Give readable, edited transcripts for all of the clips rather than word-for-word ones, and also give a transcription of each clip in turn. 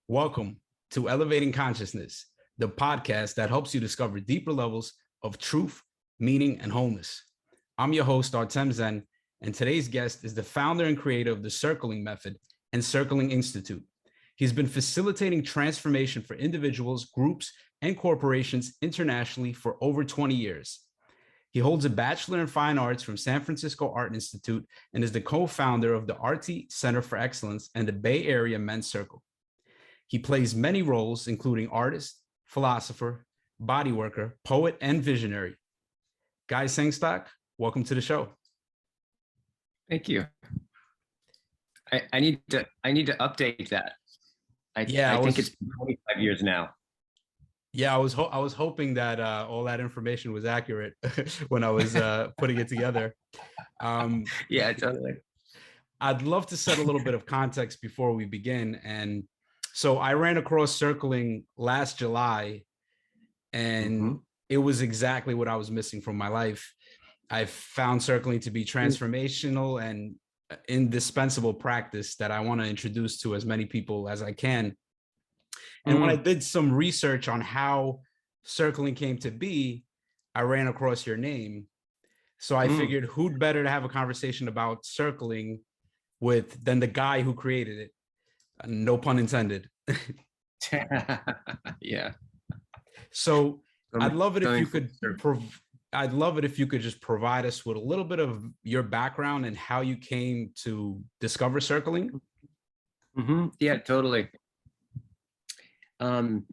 Welcome to Elevating Consciousness, the podcast that helps you discover deeper levels of truth, meaning, and wholeness. I'm your host, Artem, and today's guest is the founder and creator of the Circling Method and Circling Institute. He's been facilitating transformation for individuals, groups, and corporations internationally for over 20 years. He holds a Bachelor in Fine Arts from San Francisco Art Institute and is the co-founder of the Arte Center for Excellence and the Bay Area Men's Circle. He plays many roles, including artist, philosopher, bodyworker, poet, and visionary. Guy Sengstock, welcome to the show. Thank you. I need to update that. I think it's been 25 years now. Yeah, I was hoping that all that information was accurate when I was putting it together. Yeah, totally. I'd love to set a little bit of context before we begin. And so I ran across Circling last July, and it was exactly what I was missing from my life. I found Circling to be transformational and indispensable practice that I want to introduce to as many people as I can. And when I did some research on how Circling came to be, I ran across your name. So I figured who'd better to have a conversation about Circling with than the guy who created it. No pun intended. Yeah. So I'd love it if you could just provide us with a little bit of your background and how you came to discover Circling. Yeah, totally. Well,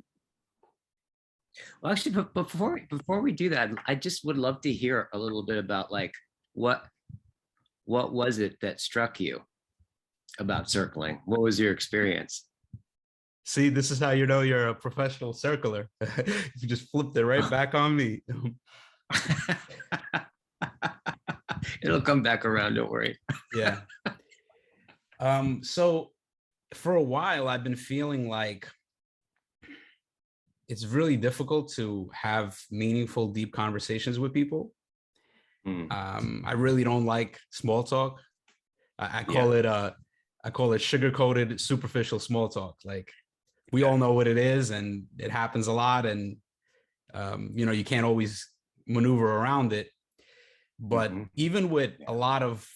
actually, but before we do that, I just would love to hear a little bit about like what was it that struck you about Circling? What was your experience? See, this is how you know you're a professional circler. You just flipped it right back on me. It'll come back around, don't worry. Yeah. So for a while, I've been feeling like it's really difficult to have meaningful, deep conversations with people. I really don't like small talk. I call it sugar-coated, superficial small talk. Like we all know what it is, and it happens a lot, and you can't always maneuver around it. But even with a lot of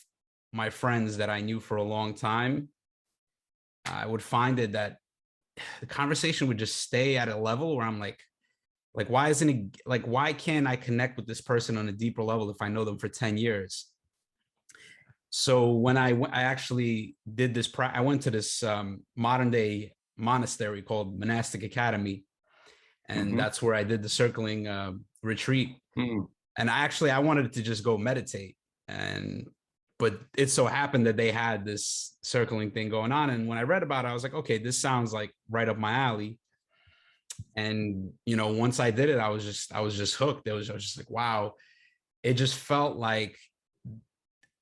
my friends that I knew for a long time, I would find it that the conversation would just stay at a level where I'm like, why isn't it like, why can't I connect with this person on a deeper level if I know them for 10 years? So when I actually did this, I went to this modern day monastery called Monastic Academy. And that's where I did the Circling retreat. And I wanted to just go meditate. But it so happened that they had this Circling thing going on. And when I read about it, I was like, okay, this sounds like right up my alley. And, once I did it, I was just hooked. I was just like, wow. It just felt like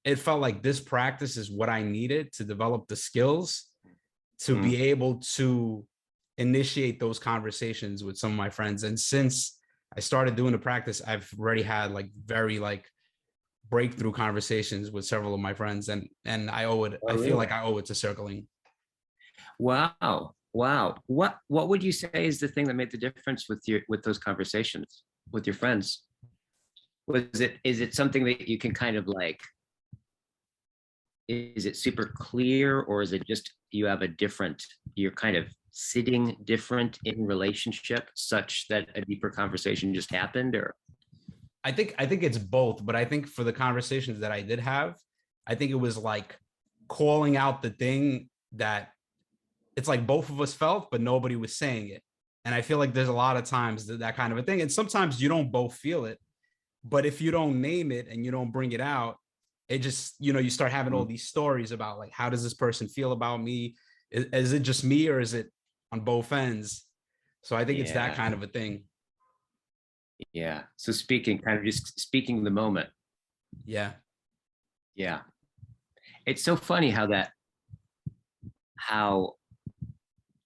this practice is what I needed to develop the skills to be able to initiate those conversations with some of my friends. And since I started doing the practice, I've already had very breakthrough conversations with several of my friends, and I owe it. I feel like I owe it to Circling. Wow. What would you say is the thing that made the difference with those conversations with your friends? Is it something that you can kind of like, is it super clear, or is it just you're kind of sitting different in relationship such that a deeper conversation just happened? Or I think it's both, but I think for the conversations that I did have, I think it was like calling out the thing that it's like both of us felt, but nobody was saying it. And I feel like there's a lot of times that kind of a thing. And sometimes you don't both feel it, but if you don't name it and you don't bring it out, it just, you start having all these stories about like, how does this person feel about me? Is it just me, or is it on both ends? So I think it's that kind of a thing. Yeah. So just speaking the moment. Yeah. Yeah. It's so funny how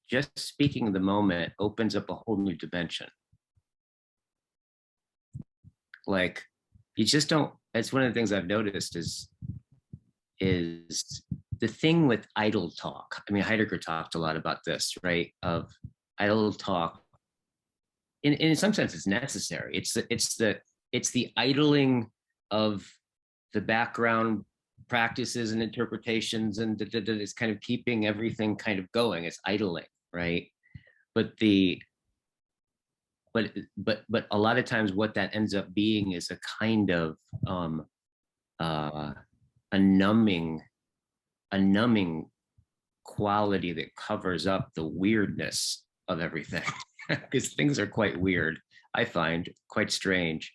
just speaking the moment opens up a whole new dimension. Like you just don't, it's one of the things I've noticed is the thing with idle talk, I mean, Heidegger talked a lot about this, right? Of idle talk. In some sense, it's necessary. It's the idling of the background practices and interpretations, and it's kind of keeping everything kind of going. It's idling, right? But but a lot of times what that ends up being is a kind of a numbing quality that covers up the weirdness of everything, because things are quite weird, I find, quite strange.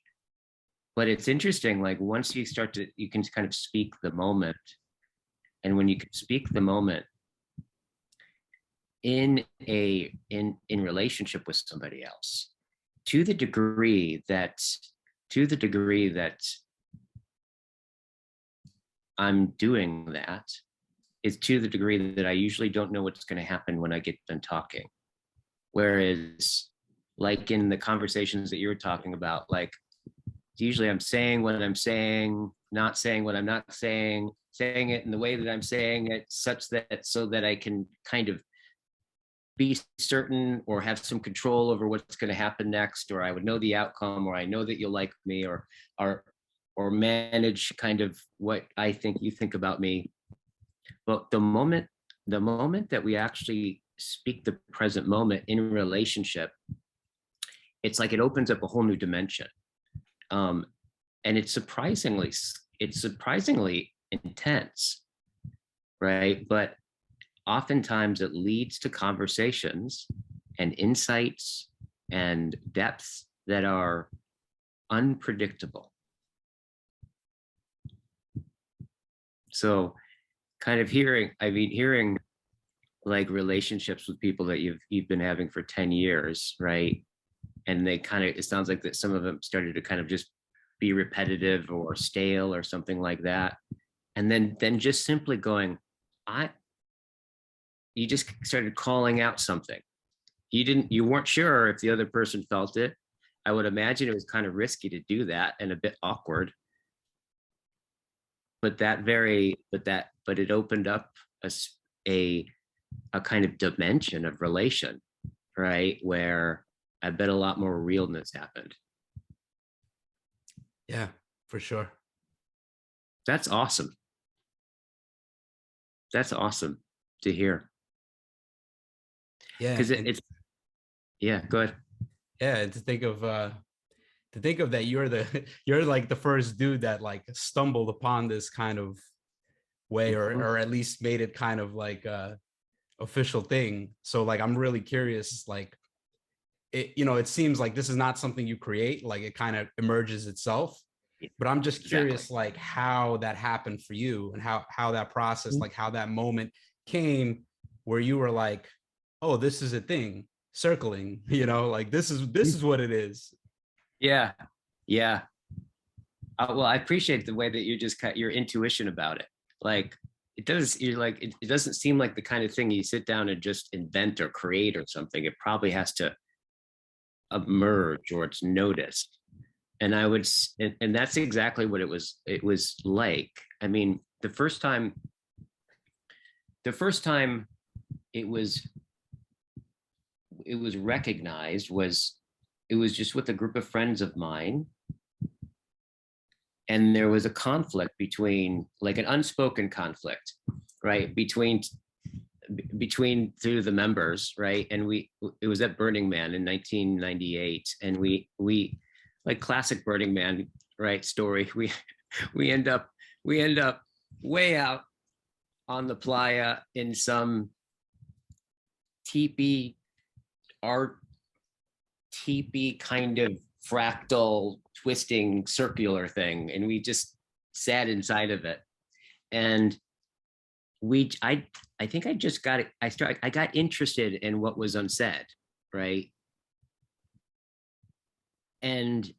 But it's interesting, like once you start to, you can kind of speak the moment. And when you can speak the moment in relationship with somebody else, to the degree that I'm doing that, is to the degree that I usually don't know what's going to happen when I get done talking. Whereas, like in the conversations that you were talking about, like usually I'm saying what I'm saying, not saying what I'm not saying it in the way that I'm saying it, such that so that I can kind of be certain or have some control over what's going to happen next, or I would know the outcome, or I know that you'll like me, or manage kind of what I think you think about me. But the moment that we actually speak the present moment in relationship, it's like it opens up a whole new dimension. And it's surprisingly intense, right? But oftentimes it leads to conversations and insights and depths that are unpredictable. So kind of hearing like relationships with people that you've been having for 10 years, right? And they kind of, it sounds like that some of them started to kind of just be repetitive or stale or something like that. And then just simply going, you just started calling out something. You weren't sure if the other person felt it. I would imagine it was kind of risky to do that and a bit awkward. But it opened up a kind of dimension of relation, right? Where I bet a lot more realness happened. Yeah, for sure. That's awesome. That's awesome to hear. Yeah, because it's yeah. Go ahead. Yeah, to think of that you're like the first dude that like stumbled upon this kind of way, or at least made it kind of like a official thing. So like I'm really curious, like it seems like this is not something you create, like it kind of emerges itself. But I'm just curious, like how that happened for you, and how that process, like how that moment came where you were like, oh, this is a thing circling, like this is what it is. Yeah. Well, I appreciate the way that you just cut your intuition about it. Like it doesn't seem like the kind of thing you sit down and just invent or create or something. It probably has to emerge, or it's noticed. And and that's exactly what it was like. I mean, the first time it was recognized it was just with a group of friends of mine. And there was a conflict between, like an unspoken conflict, right? Between through the members, right? And it was at Burning Man in 1998. And we like classic Burning Man, right, story. We end up way out on the playa in some teepee kind of fractal twisting circular thing, and we just sat inside of it. And I think I just got it. I got interested in what was unsaid, right? And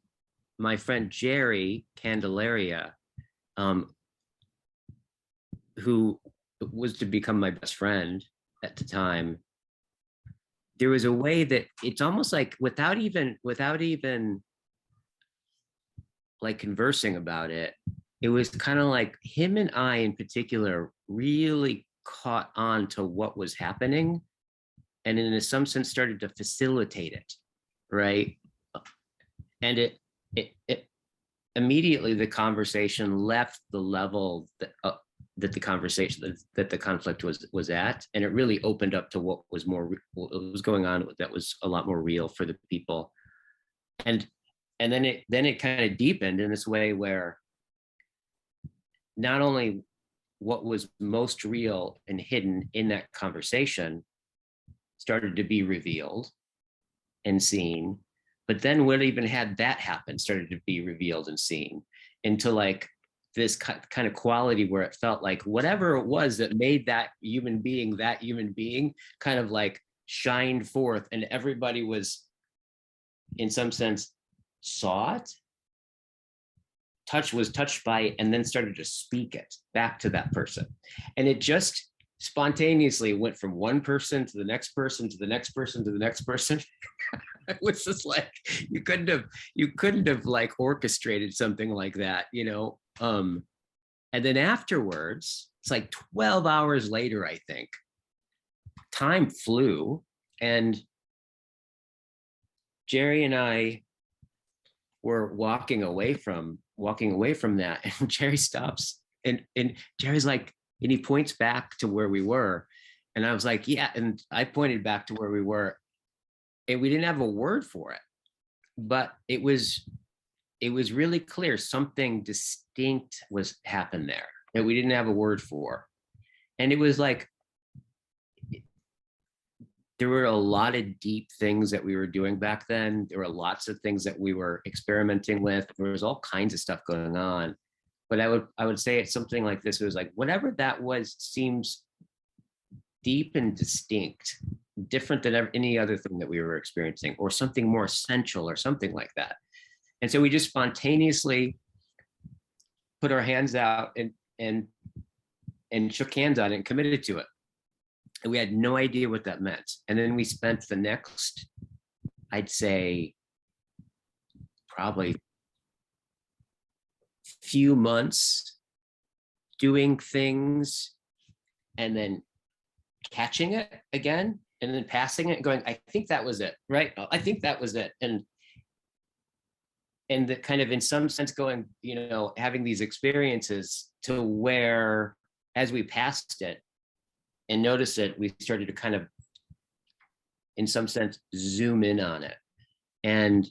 my friend Jerry Candelaria, who was to become my best friend at the time, there was a way that it's almost like without even like conversing about it, it was kind of like him and I in particular really caught on to what was happening, and in some sense started to facilitate it, right? And it immediately, the conversation left the level that the conversation, that the conflict was at, and it really opened up to what was going on that was a lot more real for the people. And then it kind of deepened in this way where not only what was most real and hidden in that conversation started to be revealed and seen, but then what even had that happen started to be revealed and seen into like this kind of quality where it felt like whatever it was that made that human being kind of like shined forth, and everybody was in some sense saw it, was touched by it, and then started to speak it back to that person. And it just spontaneously went from one person to the next person to the next person to the next person. It was just like you couldn't have like orchestrated something like that, you know. And then afterwards, it's like 12 hours later, I think, time flew, and Jerry and I were walking away from that, and Jerry stops, and Jerry's like, and he points back to where we were, and I was like, yeah, and I pointed back to where we were, and we didn't have a word for it, but it was really clear something distinct was happened there that we didn't have a word for. And it was like there were a lot of deep things that we were doing back then. There were lots of things that we were experimenting with. There was all kinds of stuff going on. But I would say it's something like this. It was like, whatever that was seems deep and distinct, different than any other thing that we were experiencing, or something more essential or something like that. And so we just spontaneously put our hands out and shook hands on it and committed to it. And we had no idea what that meant. And then we spent the next, I'd say, probably few months doing things and then catching it again and then passing it and going, I think that was it, right? I think that was it. And the kind of, in some sense, going, you know, having these experiences to where as we passed it and noticed it, we started to kind of, in some sense, zoom in on it. And,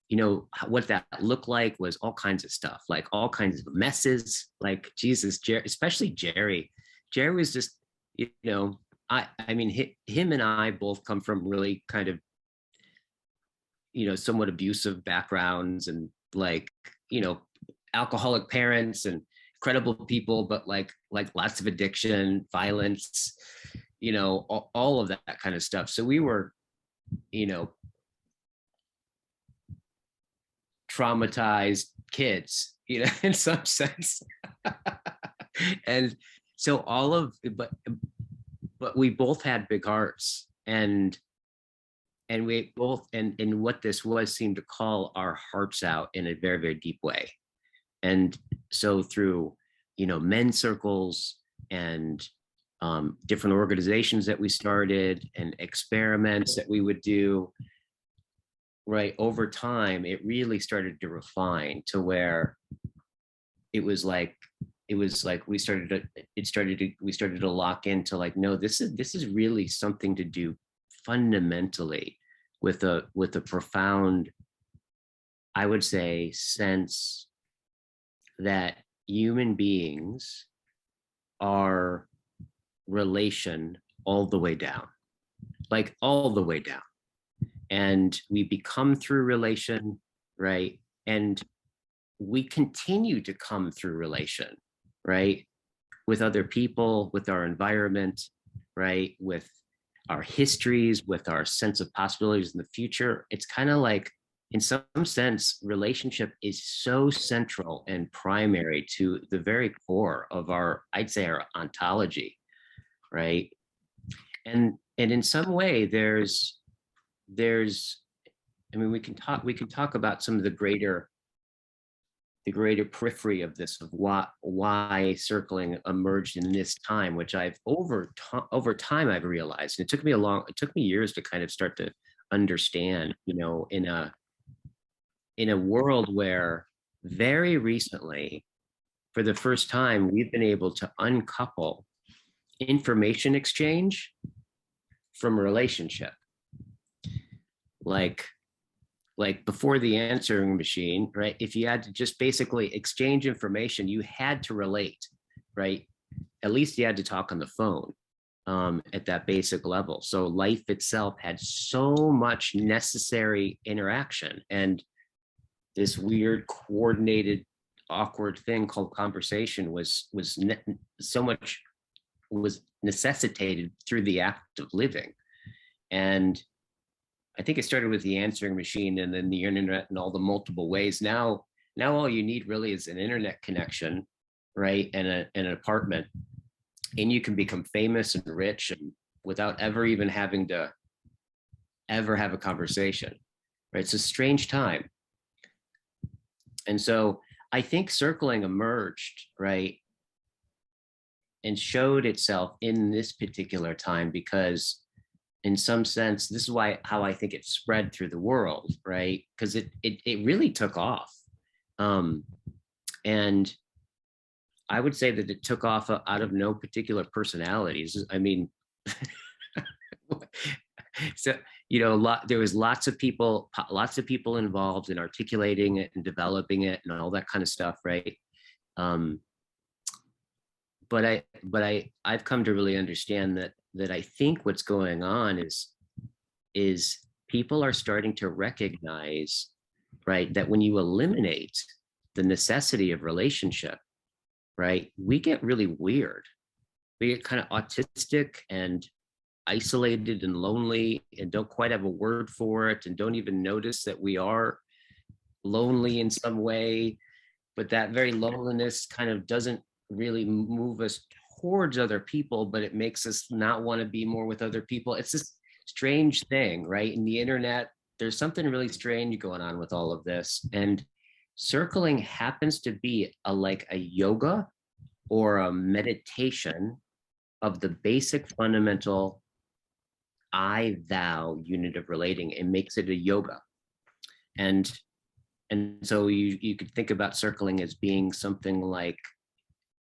you know, what that looked like was all kinds of stuff, like all kinds of messes, like Jesus, especially Jerry. Jerry was just, you know, I mean, him and I both come from really kind of, you know, somewhat abusive backgrounds, and like, you know, alcoholic parents and incredible people, but like lots of addiction, violence, you know, all of that kind of stuff. So we were, you know, traumatized kids, you know, in some sense. And so but we both had big hearts, and we both, and what this was seemed to call our hearts out in a very, very deep way. And so through, you know, men's circles and different organizations that we started and experiments that we would do, right, over time, it really started to refine to where we started to lock into like, no, this is really something to do fundamentally with a profound, I would say, sense that human beings are relation all the way down, like all the way down. And we become through relation, right? And we continue to come through relation, right? With other people, with our environment, right? With our histories, with our sense of possibilities in the future. It's kind of like, in some sense, relationship is so central and primary to the very core of our, I'd say, our ontology, right? And in some way, there's, I mean, we can talk about some of the greater the greater periphery of this, of why circling emerged in this time, which I've over time I've realized. And it took me years to kind of start to understand, you know, in a world where very recently, for the first time, we've been able to uncouple information exchange from relationship. Like before the answering machine, right? If you had to just basically exchange information, you had to relate, right? At least you had to talk on the phone at that basic level. So life itself had so much necessary interaction, and this weird coordinated awkward thing called conversation was necessitated through the act of living. And I think it started with the answering machine and then the internet and all the multiple ways. Now all you need really is an internet connection, right? And an apartment, and you can become famous and rich and without ever even having to ever have a conversation, right? It's a strange time. And so I think circling emerged, right, and showed itself in this particular time because in some sense, this is how I think it spread through the world, right? Because it really took off. And I would say that it took off out of no particular personalities. I mean, so, you know, there was lots of people involved in articulating it and developing it and all that kind of stuff, right? But I've come to really understand that I think what's going on is people are starting to recognize, right, that when you eliminate the necessity of relationship, right, we get really weird. We get kind of autistic and isolated and lonely and don't quite have a word for it and don't even notice that we are lonely in some way. But that very loneliness kind of doesn't really move us towards other people, but it makes us not want to be more with other people. It's this strange thing, right? In the internet, there's something really strange going on with all of this. And circling happens to be like a yoga or a meditation of the basic fundamental I thou unit of relating. It makes it a yoga. And so you could think about circling as being something like,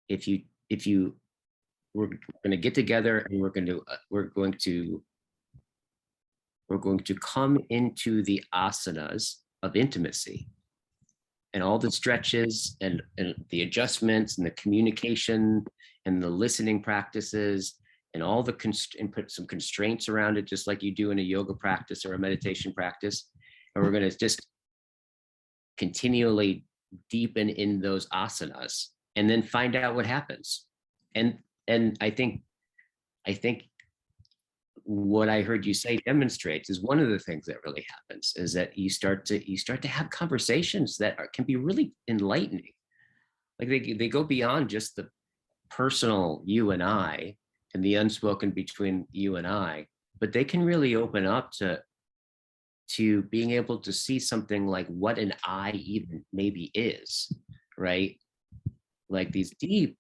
if we're going to get together and we're going to come into the asanas of intimacy, and all the stretches and the adjustments and the communication and the listening practices and all the and put some constraints around it, just like you do in a yoga practice or a meditation practice. And we're going to just continually deepen in those asanas and then find out what happens. And I think what I heard you say demonstrates is one of the things that really happens is that you start to have conversations that can be really enlightening. Like they go beyond just the personal you and I and the unspoken between you and I, but they can really open up to being able to see something like what an I even maybe is, right? Like these deep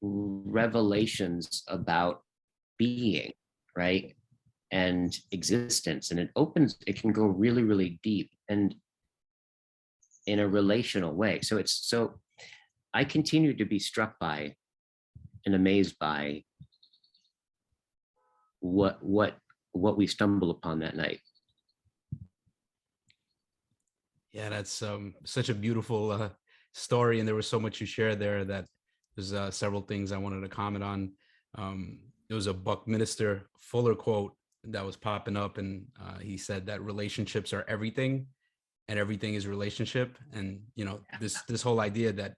revelations about being, right? And existence. And it can go really, really deep and in a relational way. So I continue to be struck by and amazed by what we stumbled upon that night. Yeah, that's such a beautiful story, and there was so much you shared there that there's several things I wanted to comment on. It was a Buckminster Fuller quote that was popping up, and he said that relationships are everything, and everything is relationship. And you know, this whole idea that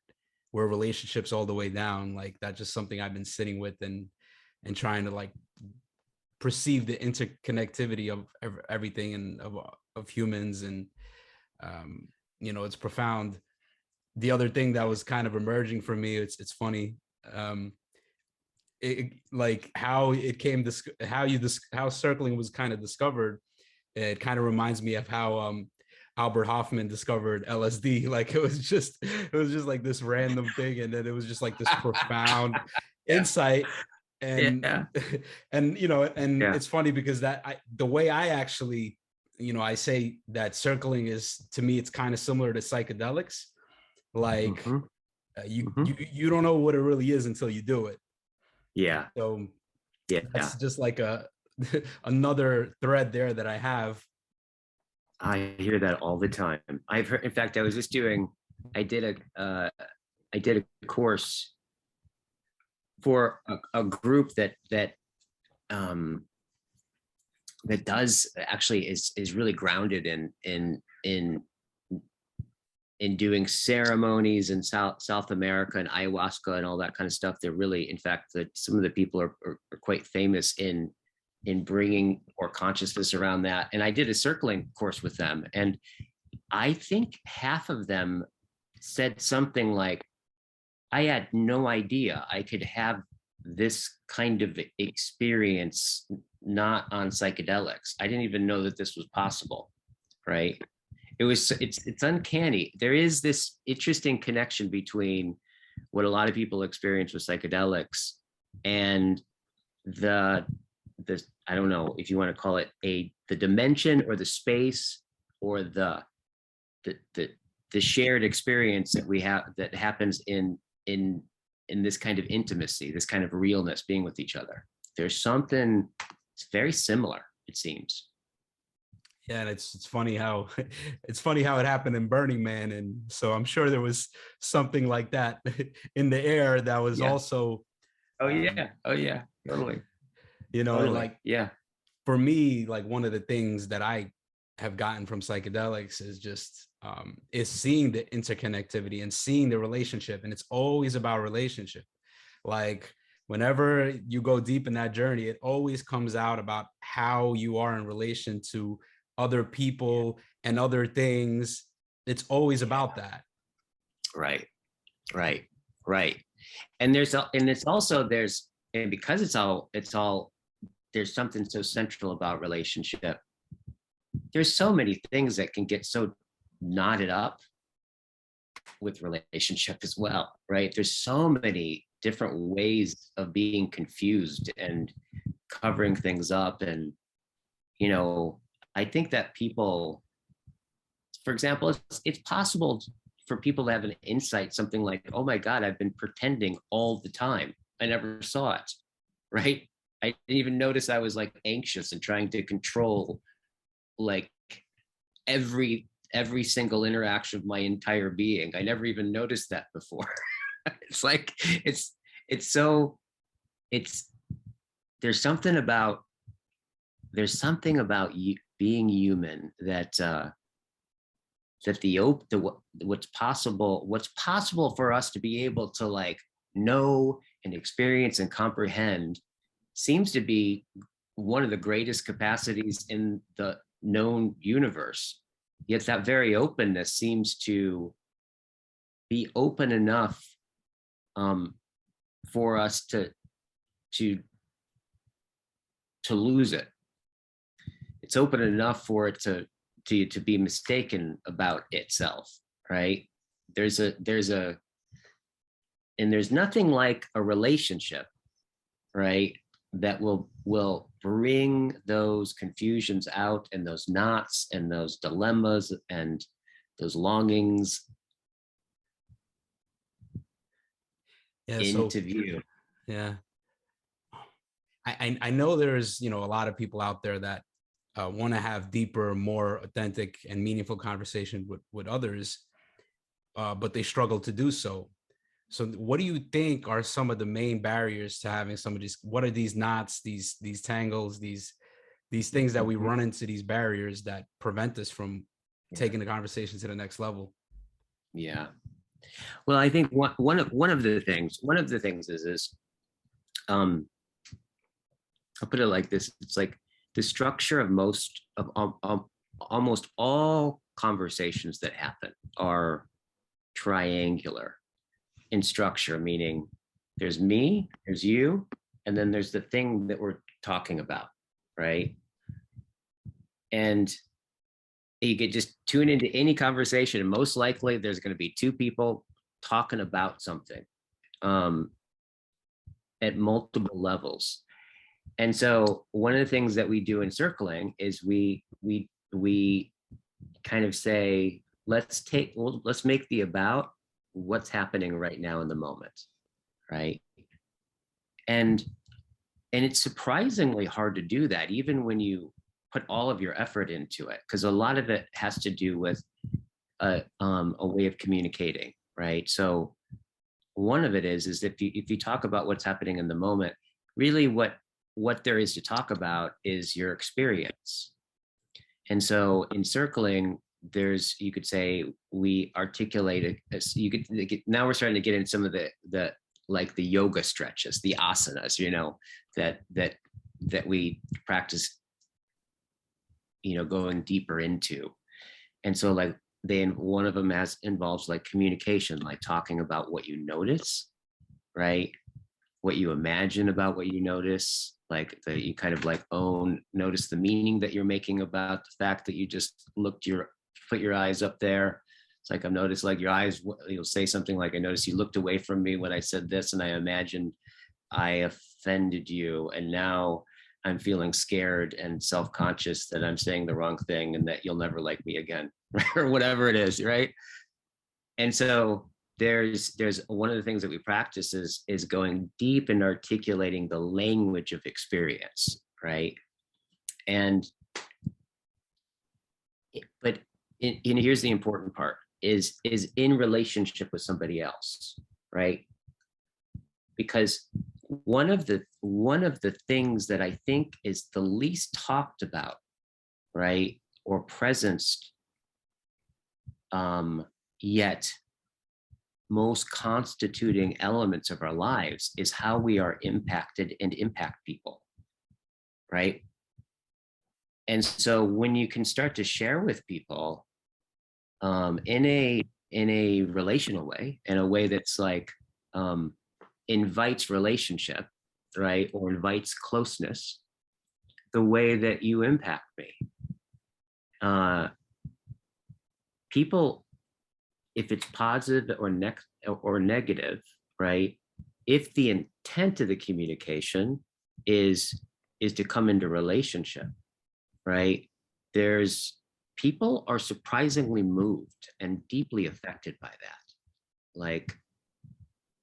we're relationships all the way down, like that's just something I've been sitting with and trying to like perceive the interconnectivity of everything and of humans. And you know, it's profound. The other thing that was kind of emerging for me, it's funny, like how it came how circling was kind of discovered. It kind of reminds me of how Albert Hoffman discovered LSD. Like it was just like this random thing, and then it was just like this profound Yeah. insight. And Yeah. and you know, and Yeah. it's funny because the way I actually, you know, I say that circling is, to me, it's kind of similar to psychedelics. Like Mm-hmm. you don't know what it really is until you do it. Yeah. So Yeah. that's just like a another thread there that I have. I hear that all the time. I've heard, in fact, I did a course for a group um, that does actually is really grounded in doing ceremonies in South America and ayahuasca and all that kind of stuff. They're really, in fact, that some of the people are quite famous in bringing more consciousness around that. And I did a circling course with them, and I think half of them said something like, I had no idea I could have this kind of experience not on psychedelics. I didn't even know that this was possible, right? It's uncanny. There is this interesting connection between what a lot of people experience with psychedelics and the I don't know if you want to call it the dimension or the space or the shared experience that we have that happens in this kind of intimacy, this kind of realness, being with each other. There's something, it's very similar, it seems. Yeah, and it's funny how it happened in Burning Man, and so I'm sure there was something like that in the air that was also. Oh yeah, totally. You know, totally. And like, yeah, for me, like one of the things that I have gotten from psychedelics is just is seeing the interconnectivity and seeing the relationship, and it's always about relationship. Like whenever you go deep in that journey, it always comes out about how you are in relation to other people and other things. It's always about that. Right. And and because it's all there's something so central about relationship. There's so many things that can get so knotted up with relationship as well, right? There's so many different ways of being confused and covering things up. And, you know, I think that people, for example, it's possible for people to have an insight, something like, oh my God, I've been pretending all the time. I never saw it, right? I didn't even notice I was like anxious and trying to control like every single interaction of my entire being. I never even noticed that before. It's like there's something about you being human that what's possible for us to be able to like know and experience and comprehend seems to be one of the greatest capacities in the known universe. Yet that very openness seems to be open enough for us to lose it. It's open enough for it to be mistaken about itself, right? There's nothing like a relationship, right, that will bring those confusions out and those knots and those dilemmas and those longings into view. Yeah. I know there's, you know, a lot of people out there that want to have deeper, more authentic and meaningful conversation with others, but they struggle to do so. So what do you think are some of the main barriers to having some of these? What are these knots, these tangles, these things that we run into, these barriers that prevent us from taking the conversation to the next level? Yeah. Well, I think one of the things is I'll put it like this. It's like the structure of almost all conversations that happen are triangular in structure, meaning there's me, there's you, and then there's the thing that we're talking about, right? And you could just tune into any conversation, and most likely there's going to be two people talking about something at multiple levels. And so one of the things that we do in circling is we kind of say, let's make the about what's happening right now in the moment, right? And it's surprisingly hard to do that, even when you put all of your effort into it, because a lot of it has to do with a way of communicating, right? So one of it is if you talk about what's happening in the moment, really what there is to talk about is your experience. And so in circling, you could say we articulate it. Now we're starting to get in some of the like the yoga stretches, the asanas, that we practice, going deeper into. And so like one of them involves like communication, like talking about what you notice, right? What you imagine about what you notice, like you kind of like notice the meaning that you're making about the fact that you just put your eyes up there. It's like I've noticed like your eyes, you'll say something like, I noticed you looked away from me when I said this, and I imagined I offended you, and now I'm feeling scared and self-conscious that I'm saying the wrong thing and that you'll never like me again, or whatever it is, right? And so there's one of the things that we practice is going deep and articulating the language of experience, right? But here's the important part, is in relationship with somebody else, right? Because one of the things that I think is the least talked about, right, or presenced, yet most constituting elements of our lives is how we are impacted and impact people, right? And so when you can start to share with people in a relational way, in a way that's like invites relationship, right, or invites closeness, the way that you impact me, people, if it's positive or negative, right? If the intent of the communication is to come into relationship, right? People are surprisingly moved and deeply affected by that. Like,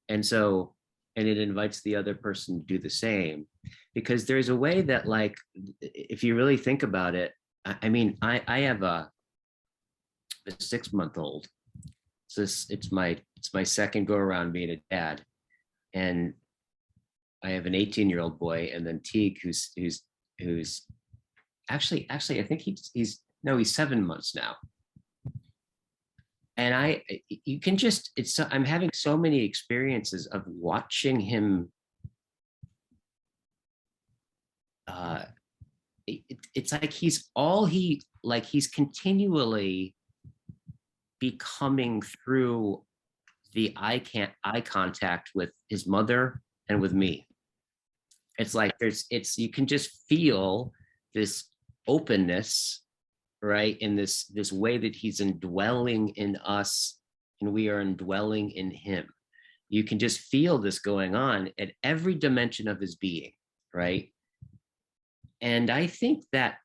and it invites the other person to do the same, because there's a way that, like, if you really think about it, I mean, I have a 6-month-old. So it's my second go around being a dad, and I have an 18-year-old boy, and then Teague, who's actually I think he's 7 months now. And I'm having so many experiences of watching him. It's like he's continually becoming through the eye contact with his mother and with me. It's like you can just feel this openness, right, in this way that he's indwelling in us and we are indwelling in him. You can just feel this going on at every dimension of his being, right? And I think that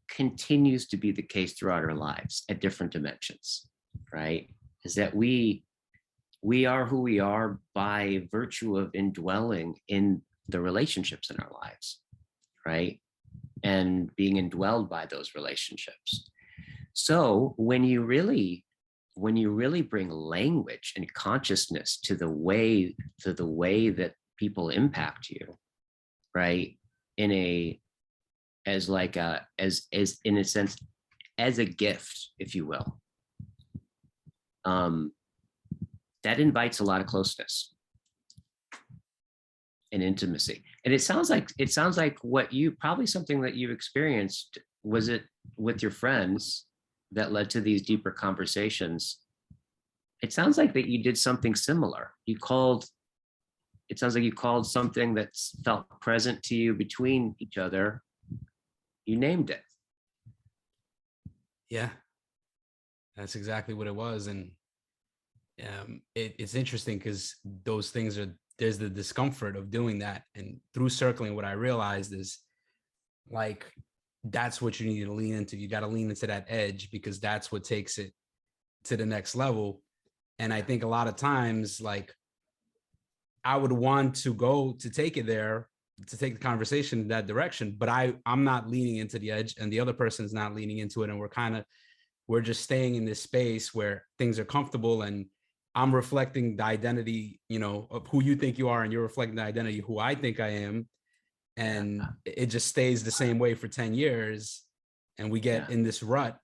continues to be the case throughout our lives at different dimensions, right? Is that we are who we are by virtue of indwelling in the relationships in our lives, right? And being indwelled by those relationships. So when you really bring language and consciousness to the way that people impact you, right? As in a sense, as a gift, if you will, that invites a lot of closeness and intimacy. And it sounds like something that you experienced. Was it with your friends that led to these deeper conversations? It sounds like that you did something similar. It sounds like you called something that felt present to you between each other. You named it. Yeah, that's exactly what it was. And it's interesting because those things are, there's the discomfort of doing that. And through circling, what I realized is like, that's what you need to lean into. You got to lean into that edge, because that's what takes it to the next level. And I think a lot of times, like, I would want to go to take it there, to take the conversation in that direction, but I'm not leaning into the edge, and the other person is not leaning into it. And we're just staying in this space where things are comfortable, and I'm reflecting the identity, of who you think you are, and you're reflecting the identity of who I think I am. And it just stays the same way for 10 years. And we get in this rut,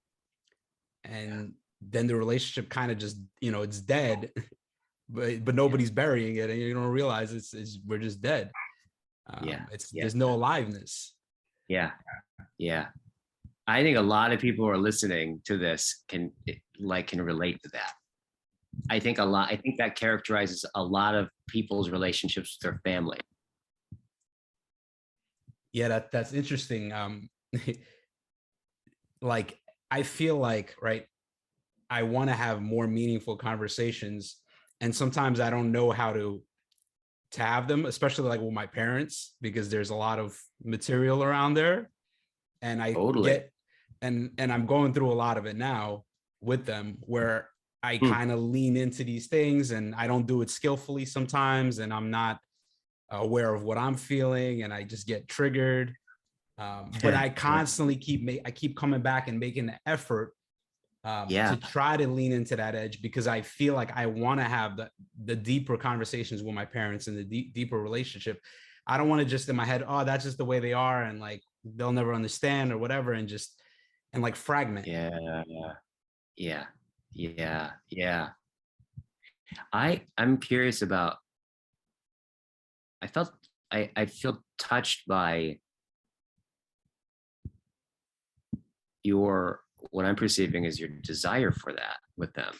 and then the relationship kind of just, it's dead, but nobody's burying it, and you don't realize it's we're just dead. There's no aliveness. Yeah. I think a lot of people who are listening to this can relate to that. I think that characterizes a lot of people's relationships with their family. Yeah, that's interesting. Like, I feel like, right, I want to have more meaningful conversations, and sometimes I don't know how to have them, especially like with my parents, because there's a lot of material around there, and I get, and I'm going through a lot of it now with them, where I kind of lean into these things, and I don't do it skillfully sometimes, and I'm not aware of what I'm feeling, and I just get triggered. But I constantly keep coming back and making the effort to try to lean into that edge, because I feel like I want to have the deeper conversations with my parents, and the deeper relationship. I don't want to just in my head, oh, that's just the way they are, and like they'll never understand or whatever, and like fragment. Yeah. I'm curious about, I feel touched by what I'm perceiving as your desire for that with them.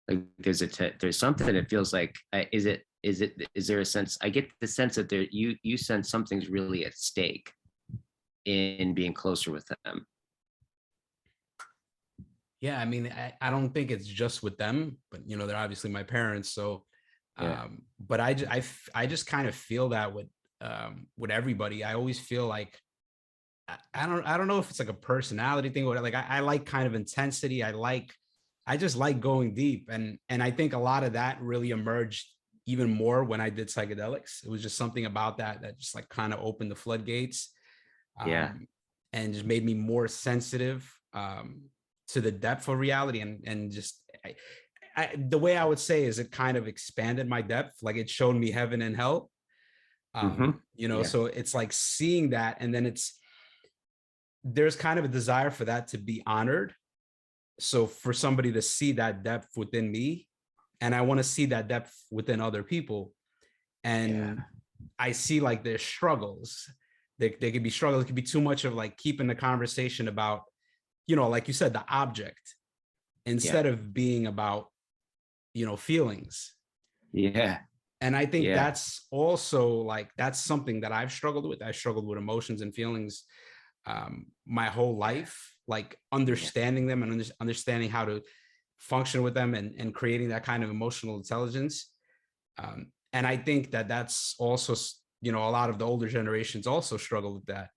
Like there's something that feels like, is there a sense, I get the sense that you sense something's really at stake in being closer with them. Yeah, I mean, I don't think it's just with them, but they're obviously my parents. So, but I just kind of feel that with everybody. I always feel like, I don't know if it's like a personality thing, or like I like kind of intensity. I just like going deep, and I think a lot of that really emerged even more when I did psychedelics. It was just something about that just like kind of opened the floodgates, and just made me more sensitive to the depth of reality, and just the way I would say is it kind of expanded my depth, like it showed me heaven and hell. So it's like seeing that, and then there's kind of a desire for that to be honored. So for somebody to see that depth within me, and I want to see that depth within other people, and I see like their struggles. They could be struggles. It could be too much of like keeping the conversation about, like you said, the object, instead of being about, feelings. Yeah. And I think that's also like, that's something that I've struggled with. I struggled with emotions and feelings my whole life, like understanding them, and understanding how to function with them, and creating that kind of emotional intelligence. And I think that's also, a lot of the older generations also struggle with that.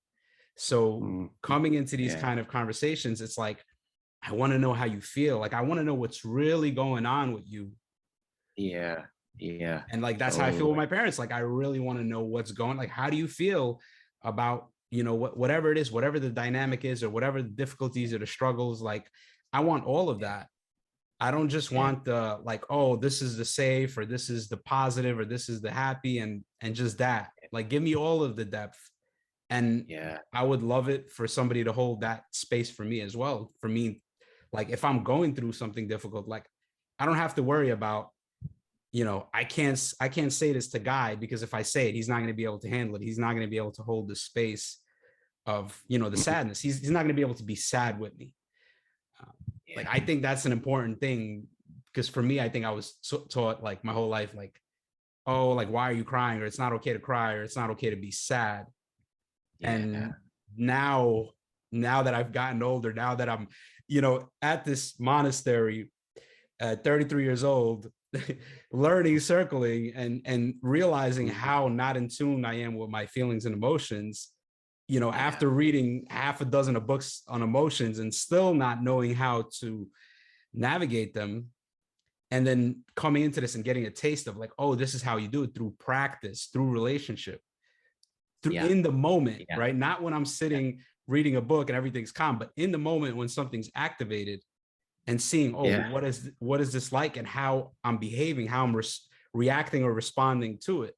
So coming into these kind of conversations, it's like, I want to know how you feel. Like, I want to know what's really going on with you. Yeah. And like, that's how I feel with my parents. Like, I really want to know what's going, like, how do you feel about, whatever it is, whatever the dynamic is, or whatever the difficulties or the struggles. Like, I want all of that. I don't just want the like, oh, this is the safe, or this is the positive, or this is the happy, and just that. Like, give me all of the depth. And I would love it for somebody to hold that space for me as well. For me, like, if I'm going through something difficult, like, I don't have to worry about, I can't say this to Guy, because if I say it, he's not going to be able to handle it. He's not going to be able to hold the space of, the sadness. He's not going to be able to be sad with me. Like, I think that's an important thing, because for me, I think I was taught like my whole life, like, oh, like, why are you crying? Or it's not okay to cry, or it's not okay to be sad. And now now that I've gotten older, now that I'm, at this monastery at 33 years old, learning circling and realizing how not in tune I am with my feelings and emotions, after reading half a dozen of books on emotions and still not knowing how to navigate them. And then coming into this and getting a taste of like, oh, this is how you do it, through practice, through relationship, through in the moment, right? Not when I'm sitting reading a book and everything's calm, but in the moment when something's activated, and seeing, what is this like, and how I'm behaving, how I'm reacting or responding to it.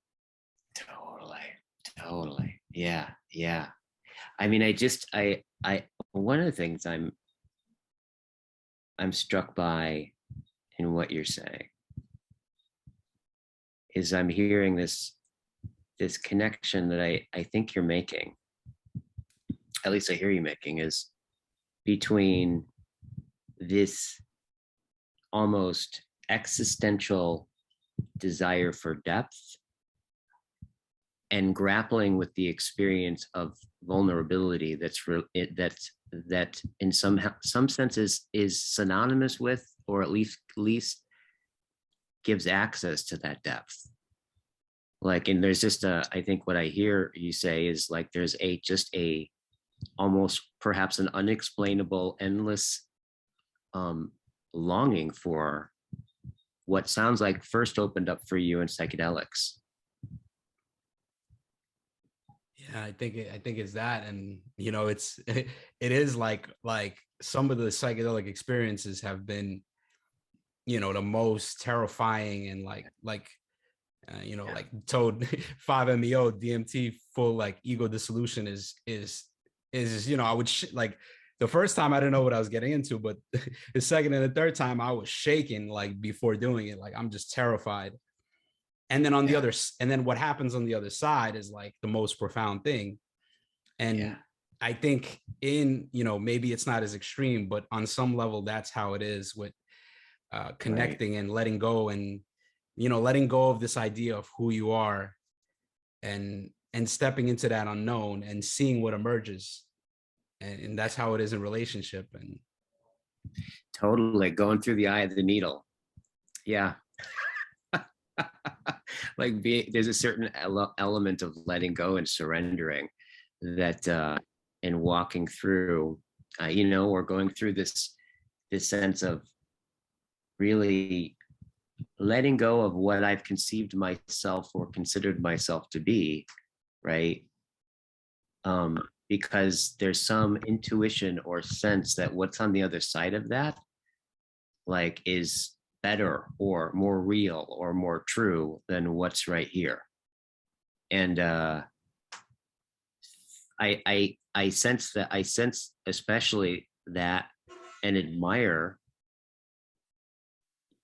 Totally. Yeah. I mean, I one of the things I'm struck by in what you're saying is I'm hearing this connection that I think you're making, at least I hear you making, is between this almost existential desire for depth and grappling with the experience of vulnerability that in some senses is synonymous with, or at least gives access to that depth. Like, and there's just I think what I hear you say is like there's just a almost perhaps an unexplainable, endless longing for what sounds like first opened up for you in psychedelics. Yeah, I think it's that. And it is like some of the psychedelic experiences have been the most terrifying, and like told 5-MeO DMT, full like ego dissolution is I would like the first time I didn't know what I was getting into, but the second and the third time I was shaking, like before doing it, like I'm just terrified. And then and then what happens on the other side is like the most profound thing. And I think maybe it's not as extreme, but on some level, that's how it is with connecting and letting go, and letting go of this idea of who you are, and stepping into that unknown and seeing what emerges. And that's how it is in relationship. And totally going through the eye of the needle. Yeah. Like there's a certain element of letting go and surrendering that in walking through or going through this sense of really letting go of what I've conceived myself or considered myself to be, right? Because there's some intuition or sense that what's on the other side of that, like, is better or more real or more true than what's right here. And I sense especially that, and admire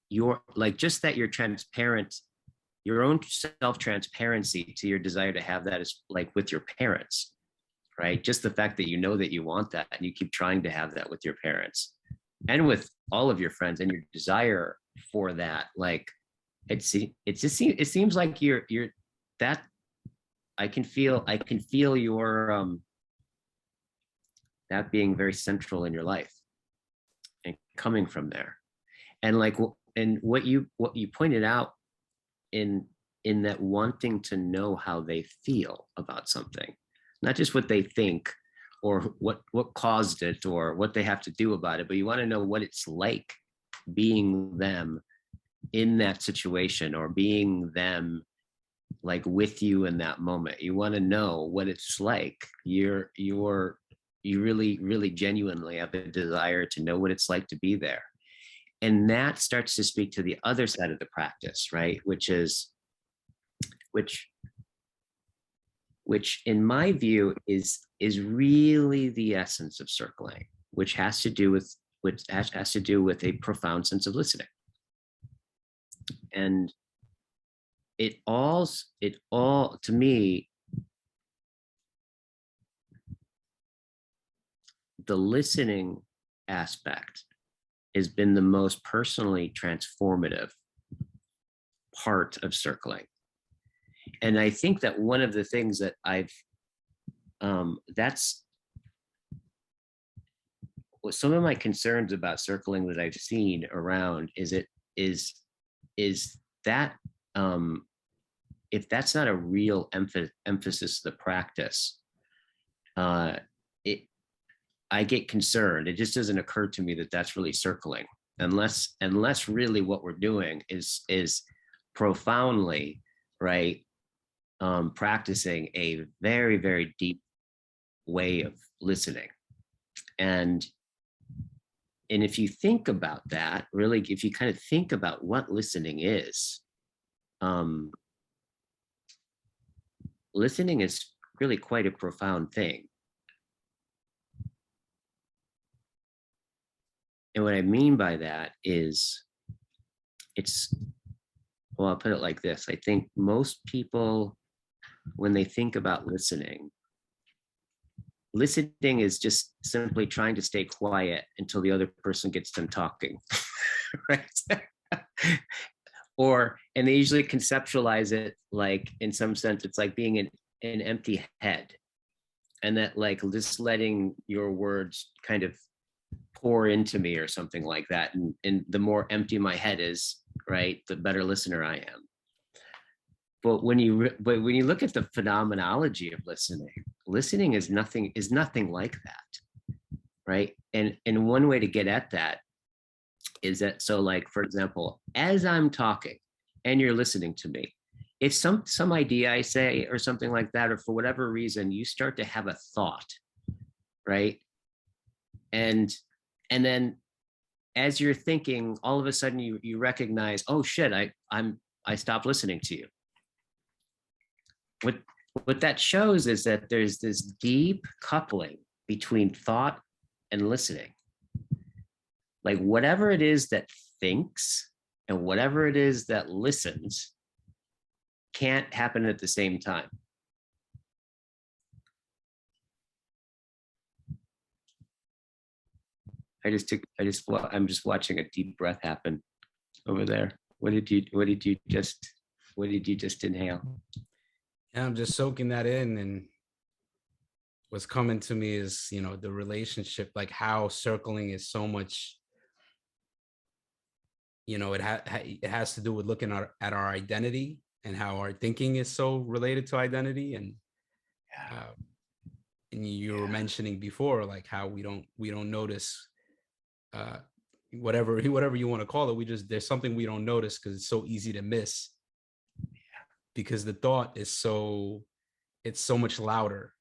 your, like, just that you're transparent, your own self-transparency to your desire to have that is like with your parents, right? Just the fact that that you want that, and you keep trying to have that with your parents and with all of your friends, and your desire for that, like it seems like you're that I can feel your that being very central in your life and coming from there. And like, and what you pointed out in that wanting to know how they feel about something, not just what they think or what caused it or what they have to do about it, but you want to know what it's like being them in that situation, or being them like with you in that moment. You want to know what it's like. You really genuinely have a desire to know what it's like to be there. And that starts to speak to the other side of the practice, right? Which in my view is really the essence of circling, which has to do with a profound sense of listening. And it all to me, the listening aspect has been the most personally transformative part of circling. And I think that one of the things that some of my concerns about circling that I've seen around is that if that's not a real emphasis of the practice, I get concerned. It just doesn't occur to me that that's really circling, unless really what we're doing is profoundly, right, practicing a very, very deep way of listening. And if you think about that, really, if you kind of think about what listening is, listening is really quite a profound thing. And what I mean by that is well, I'll put it like this. I think most people, when they think about listening is just simply trying to stay quiet until the other person gets done talking, right? And they usually conceptualize it like, in some sense, it's like being an empty head, and that like just letting your words kind of pour into me or something like that. And the more empty my head is, right, the better listener I am. But when you look at the phenomenology of listening is nothing like that, right? And one way to get at that is that, so like, for example, as I'm talking and you're listening to me, if some idea I say or something like that, or for whatever reason you start to have a thought, right? And then as you're thinking, all of a sudden you recognize, oh shit, I stopped listening to you. What that shows is that there's this deep coupling between thought and listening. Like whatever it is that thinks and whatever it is that listens can't happen at the same time. I'm just watching a deep breath happen over there. What did you just inhale? Yeah, I'm just soaking that in, and what's coming to me is, the relationship, like how circling is so much, it has to do with looking at our identity and how our thinking is so related to identity. And and you were mentioning before, like how we don't notice whatever you want to call it. There's something we don't notice because it's so easy to miss, because the thought is so much louder,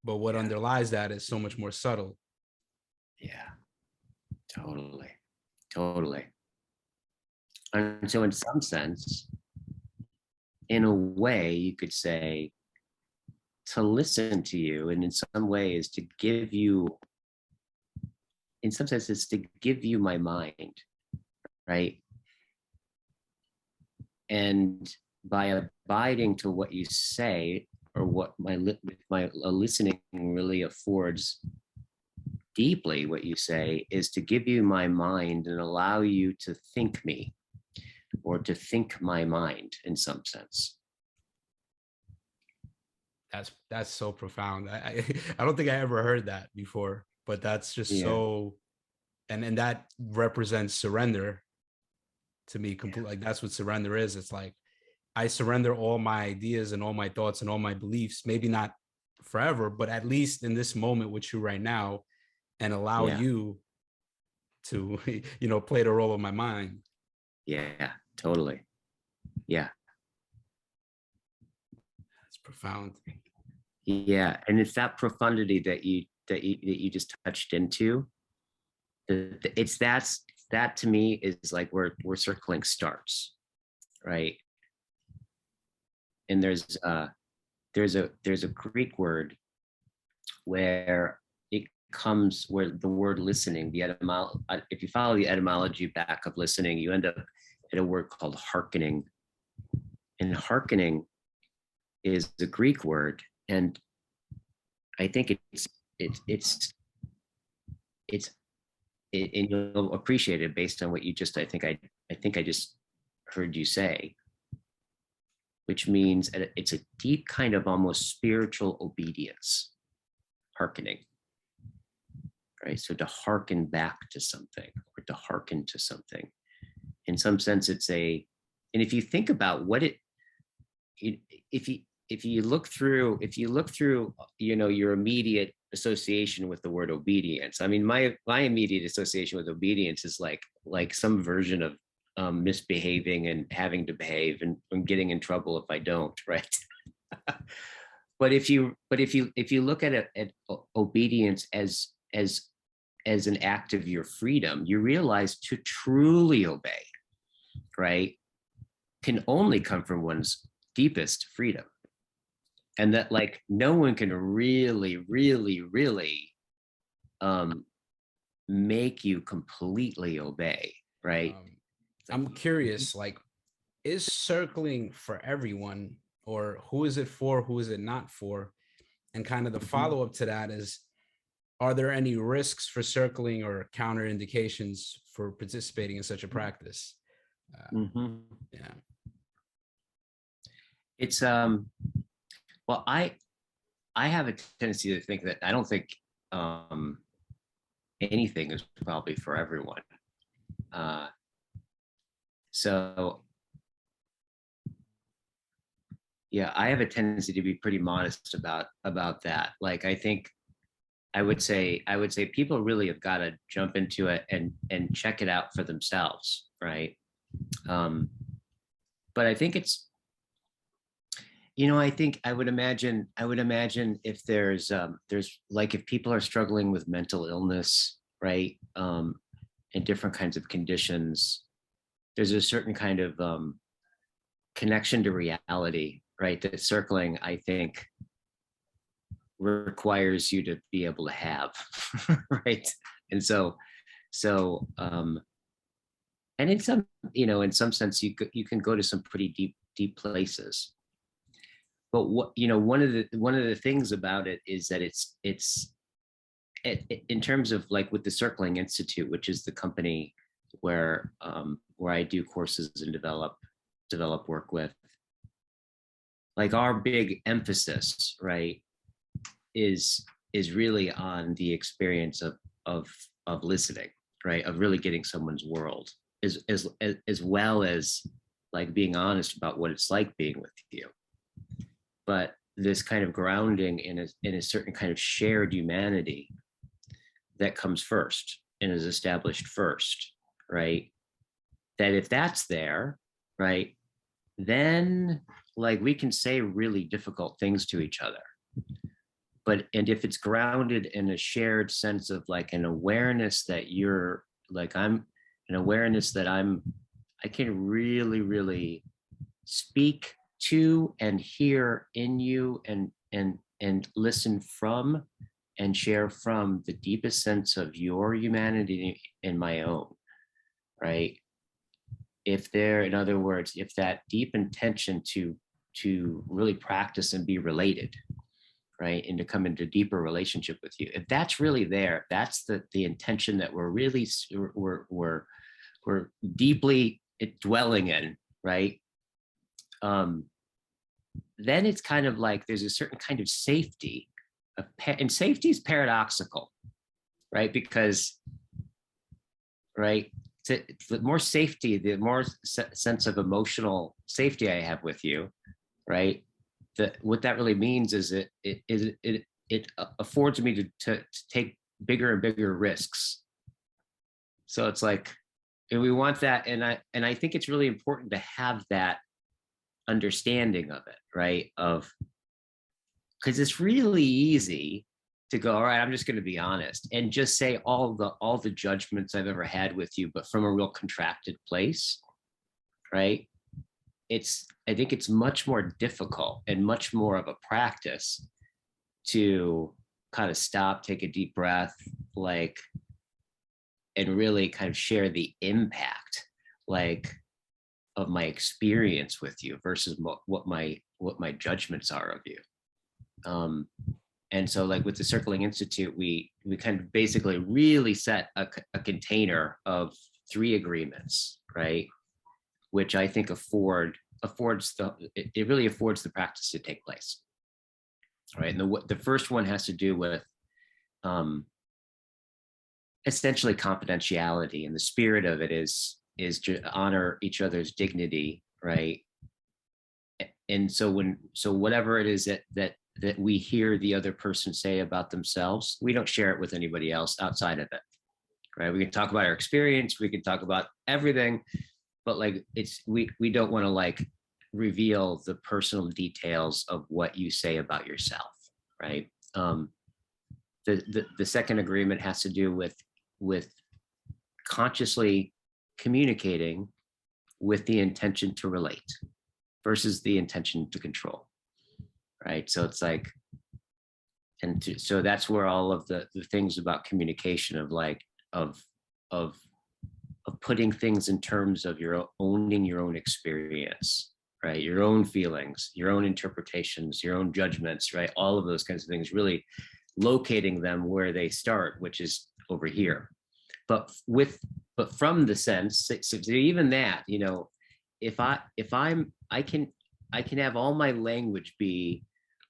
but what underlies that is so much more subtle. Yeah, totally. And so in some sense, in a way, you could say to listen to you, and in some ways to give you, in some sense, it's to give you my mind, right? And by abiding to what you say, or what my listening really affords deeply, what you say is to give you my mind and allow you to think me, or to think my mind in some sense. That's so profound. I don't think I ever heard that before, but that's just so, and that represents surrender to me completely. Like that's what surrender is. It's like I surrender all my ideas and all my thoughts and all my beliefs, maybe not forever, but at least in this moment with you right now, and allow you to, play the role of my mind. Yeah, totally. Yeah. That's profound. Yeah. And it's that profundity that you just touched into. That to me is like where circling starts, right? And there's a Greek word where it comes, where the word listening, if you follow the etymology back of listening, you end up at a word called hearkening. And hearkening is the Greek word, and I think and you'll appreciate it based on what you just, I think I just heard you say, which means it's a deep kind of almost spiritual obedience, hearkening, right? So to hearken back to something, or to hearken to something. In some sense, it's a, and if you think about what if you look through, your immediate association with the word obedience. I mean, my immediate association with obedience is like some version of misbehaving and having to behave and getting in trouble if I don't, right? But if you look at it, at obedience as an act of your freedom, you realize to truly obey, right, can only come from one's deepest freedom. And that like no one can really make you completely obey, right? I'm curious, like, is circling for everyone, or who is it for, who is it not for? And kind of the follow-up to that is, are there any risks for circling or counterindications for participating in such a practice? Yeah. It's well, I have a tendency to think that I don't think anything is probably for everyone. So yeah, I have a tendency to be pretty modest about that. Like, I think I would say people really have got to jump into it and check it out for themselves, right? But I think it's, I think I would imagine if there's like, if people are struggling with mental illness, right, and different kinds of conditions, there's a certain kind of connection to reality, right, that circling, I think, requires you to be able to have, right? And so and in some sense, you can go to some pretty deep places. But one of the things about it is that it's in terms of, like, with the Circling Institute, which is the company where I do courses and develop work with, like, our big emphasis, right, is really on the experience of listening, right, of really getting someone's world, as well as, like, being honest about what it's like being with you. But this kind of grounding in a certain kind of shared humanity that comes first and is established first, right? That if that's there, right, then, like, we can say really difficult things to each other. And if it's grounded in a shared sense of, like, an awareness that you're, like, I can really speak to and hear in you and listen from and share from the deepest sense of your humanity and my own, right? In other words, if that deep intention to really practice and be related, right, and to come into deeper relationship with you, if that's really there, that's the intention that we're really we're deeply dwelling in, right? Then it's kind of like there's a certain kind of safety, and safety is paradoxical, right? Because, right, the more safety, the more sense of emotional safety I have with you, right? What that really means is it affords me to take bigger and bigger risks. So it's like, and we want that, and I think it's really important to have that understanding of it, right? Because it's really easy to go, all right, I'm just going to be honest and just say all the judgments I've ever had with you, but from a real contracted place, right? I think it's much more difficult and much more of a practice to kind of stop, take a deep breath, like, and really kind of share the impact, like, of my experience with you versus what my judgments are of you. And so, like, with the Circling Institute, we kind of basically really set a container of 3 agreements, right? Which I think it really affords the practice to take place, right? And the first one has to do with essentially confidentiality, and the spirit of it is to honor each other's dignity, right? And so whatever it is that we hear the other person say about themselves, we don't share it with anybody else outside of it, right? We can talk about our experience, we can talk about everything, but like we don't want to like reveal the personal details of what you say about yourself, right? The second agreement has to do with consciously communicating with the intention to relate versus the intention to control, right? So it's like, so that's where all of the things about communication of like of putting things in terms of owning your own experience, right? Your own feelings, your own interpretations, your own judgments, right? All of those kinds of things, really locating them where they start, which is over here. But from the sense, so even that, you know, I can have all my language be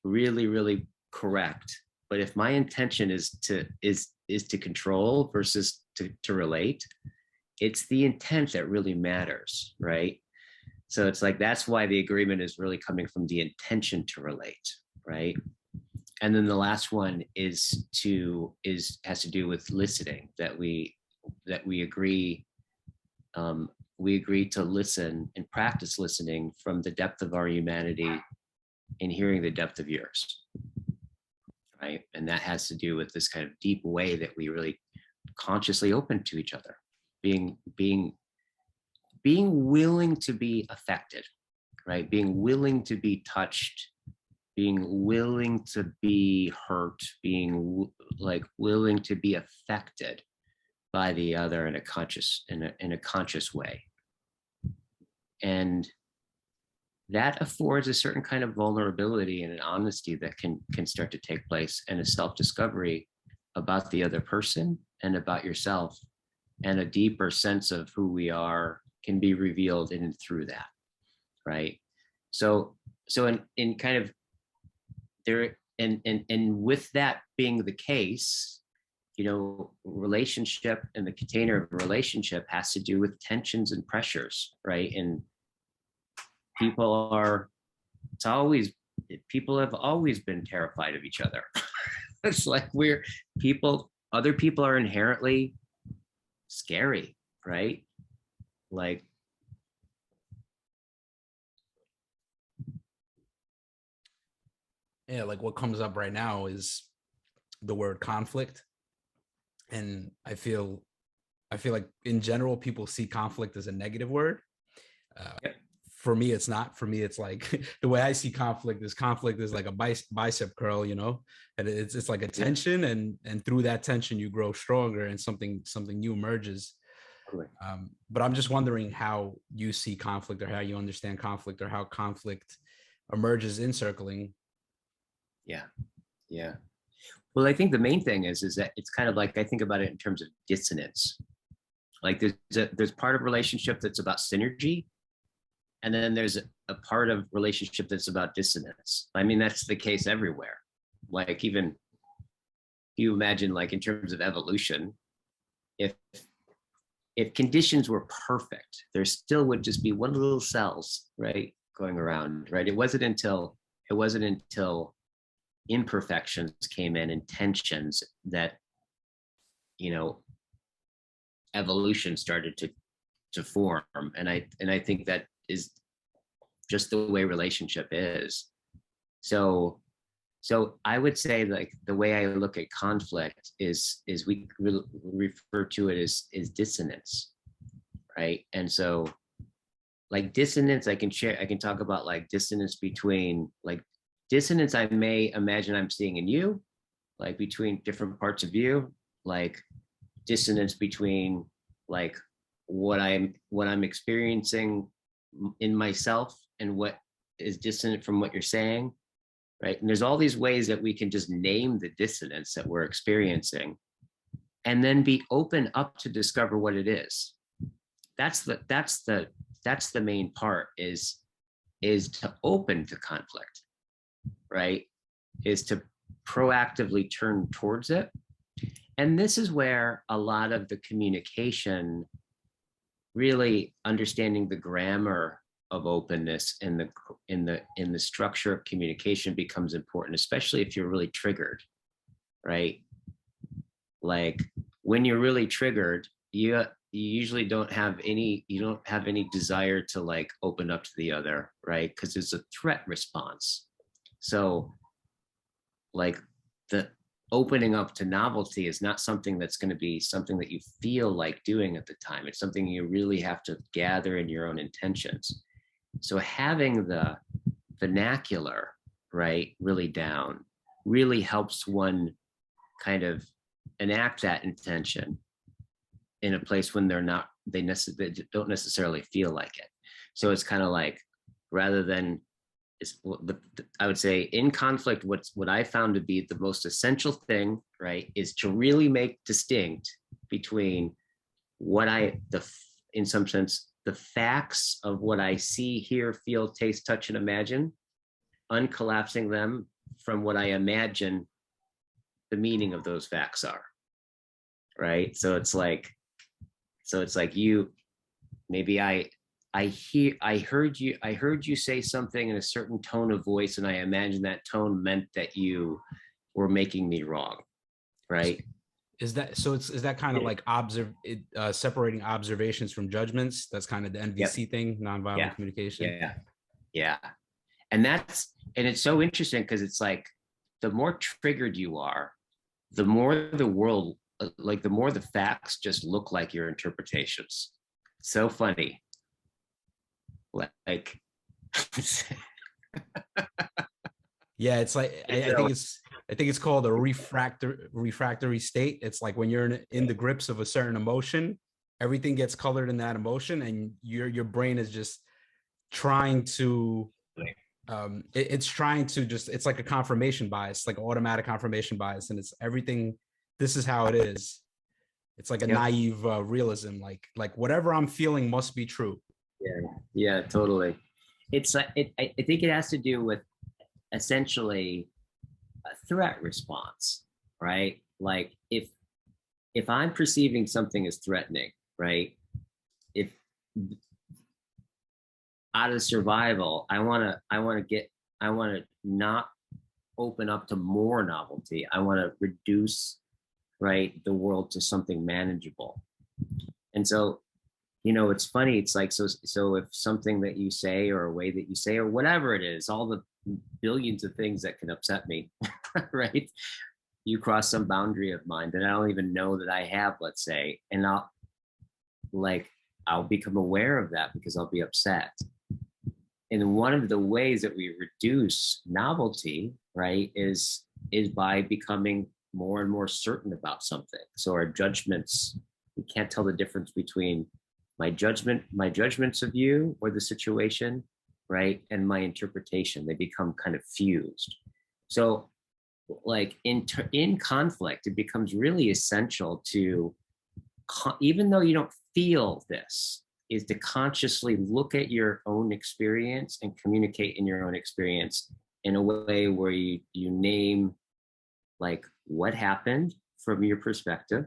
really, really correct, but if my intention is to control versus to relate, it's the intent that really matters, right? So it's like, that's why the agreement is really coming from the intention to relate, right? And then the last one has to do with listening, that we agree to listen and practice listening from the depth of our humanity and hearing the depth of yours, right? And that has to do with this kind of deep way that we really consciously open to each other, being willing to be affected, right? Being willing to be touched, being willing to be hurt, being like willing to be affected by the other in a conscious way. And that affords a certain kind of vulnerability and an honesty that can start to take place, and a self-discovery about the other person and about yourself, and a deeper sense of who we are can be revealed in and through that, right? So in kind of there, and with that being the case, you know, relationship and the container of a relationship has to do with tensions and pressures, right? And people have always been terrified of each other. It's like other people are inherently scary, right? Like, yeah, like what comes up right now is the word conflict. And I feel like in general, people see conflict as a negative word. Yep. For me, it's not. For me, it's like the way I see conflict is like a bicep curl, you know, and it's like a tension, and through that tension, you grow stronger, and something new emerges. Totally. But I'm just wondering how you see conflict, or how you understand conflict, or how conflict emerges in circling. Yeah. Well, I think the main thing is that it's kind of like, I think about it in terms of dissonance. Like there's part of relationship that's about synergy, and then there's a part of relationship that's about dissonance. I mean, that's the case everywhere. Like, even you imagine, like in terms of evolution, if conditions were perfect, there still would just be one little cells, right, going around, right? It wasn't until imperfections came in and tensions that, you know, evolution started to form. And I think that is just the way relationship is. So I would say, like, the way I look at conflict is we refer to it as dissonance, right? And so, like, dissonance, I can talk about, like, dissonance between, like, dissonance I may imagine I'm seeing in you, like between different parts of you, like dissonance between, like, what I'm experiencing in myself and what is dissonant from what you're saying, right? And there's all these ways that we can just name the dissonance that we're experiencing, and then be open up to discover what it is. That's the main part, is to open to conflict, right? Is to proactively turn towards it, And this is where a lot of the communication, really understanding the grammar of openness and the structure of communication becomes important, especially if you're really triggered, right? Like when you're really triggered, you usually don't have any desire to like open up to the other, right? Because it's a threat response. So like the opening up to novelty is not something that's going to be something that you feel like doing at the time. It's something you really have to gather in your own intentions. So having the vernacular, right, really down, really helps one kind of enact that intention in a place when they don't necessarily feel like it. So it's kind of like, rather than, I would say in conflict, what I found to be the most essential thing, right, is to really make distinct between in some sense, the facts of what I see, hear, feel, taste, touch, and imagine, uncollapsing them from what I imagine the meaning of those facts are, right? So it's like you, maybe I heard you say something in a certain tone of voice, and I imagine that tone meant that you were making me wrong, right? Is that kind of like separating observations from judgments? That's kind of the NVC thing, nonviolent communication. Yeah. And it's so interesting because it's like the more triggered you are, the more the world, like the more the facts just look like your interpretations. So funny. Like yeah, it's like I think it's called a refractory state. It's like when you're in the grips of a certain emotion, everything gets colored in that emotion, and your brain is just trying to it's like a confirmation bias, like automatic confirmation bias, and it's everything. This is how it is. It's like a naive realism, like whatever I'm feeling must be true. Yeah, totally. It's like I think it has to do with essentially a threat response, right? Like if I'm perceiving something as threatening, right? If out of survival, I want to not open up to more novelty. I want to reduce, right, the world to something manageable. And so, it's funny. It's like, so if something that you say, or a way that you say, or whatever it is, all the billions of things that can upset me, right? You cross some boundary of mine that I don't even know that I have, let's say, and I'll become aware of that because I'll be upset. And one of the ways that we reduce novelty, right, is by becoming more and more certain about something. So our judgments, we can't tell the difference between my judgments of you or the situation, right, and my interpretation. They become kind of fused. So like in conflict, it becomes really essential to, even though you don't feel this, is to consciously look at your own experience and communicate in your own experience in a way where you name like what happened from your perspective,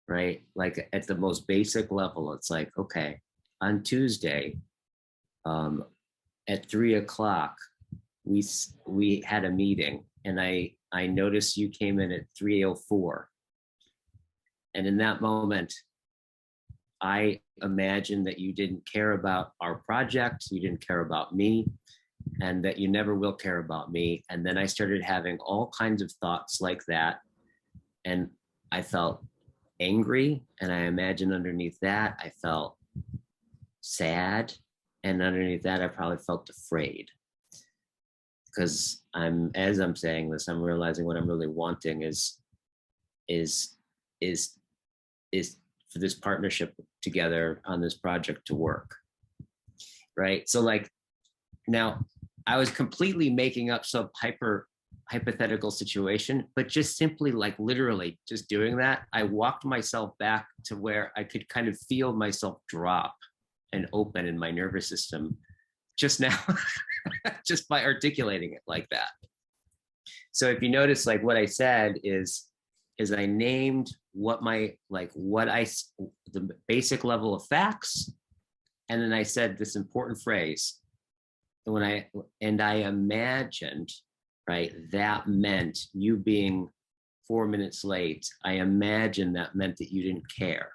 right? Like at the most basic level, it's like, okay, on Tuesday, at 3:00, we had a meeting, and I noticed you came in at 3:04. And in that moment, I imagined that you didn't care about our project, you didn't care about me, and that you never will care about me. And then I started having all kinds of thoughts like that. And I felt angry. And I imagine underneath that, I felt sad. And underneath that, I probably felt afraid. Because as I'm saying this, I'm realizing what I'm really wanting is for this partnership together on this project to work, right? So like, now I was completely making up some hypothetical situation, but just simply like literally just doing that, I walked myself back to where I could kind of feel myself drop and open in my nervous system just now, just by articulating it like that. So if you notice, like what I said is is I named what my, the basic level of facts. And then I said this important phrase. And I imagined, right, that meant you being 4 minutes late. I imagined that meant that you didn't care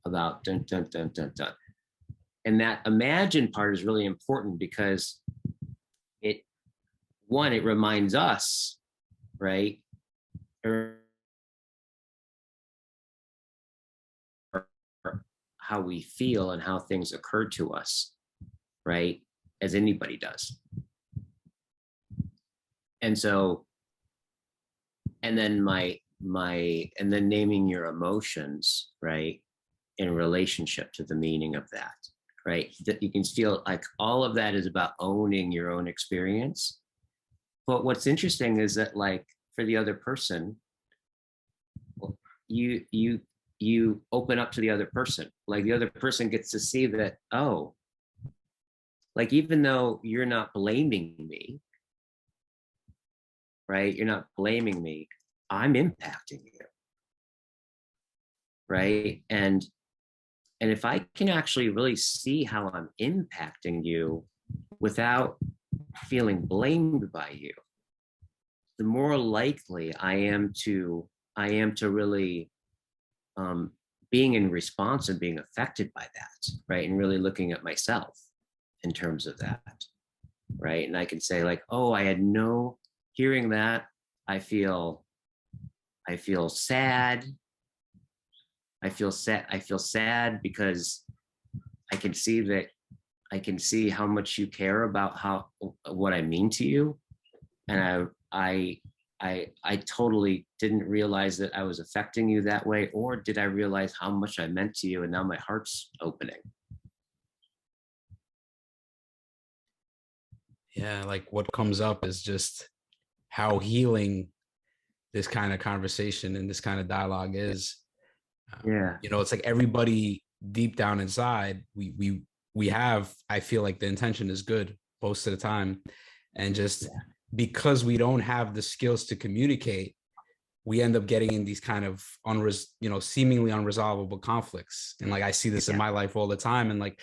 about dun, dun, dun, dun, dun. And that imagine part is really important because it reminds us, right, how we feel and how things occur to us, right, as anybody does. And so, and then and then naming your emotions, right, in relationship to the meaning of that, right? That you can feel like all of that is about owning your own experience. But what's interesting is that, like, for the other person, you open up to the other person. Like, the other person gets to see that, oh, like, even though you're not blaming me, right? You're not blaming me, I'm impacting you, right? And if I can actually really see how I'm impacting you without feeling blamed by you, the more likely I am to really being in response and being affected by that, right? And really looking at myself in terms of that, right? And I can say, like, oh, hearing that, I feel sad. I feel sad because I can see how much you care about what I mean to you. And I totally didn't realize that I was affecting you that way, or did I realize how much I meant to you, and now my heart's opening. Yeah, like what comes up is just how healing this kind of conversation and this kind of dialogue is. Yeah. You know, it's like everybody deep down inside, we have, I feel like the intention is good most of the time. And just because we don't have the skills to communicate, we end up getting in these kind of seemingly unresolvable conflicts. And like, I see this in my life all the time. And like,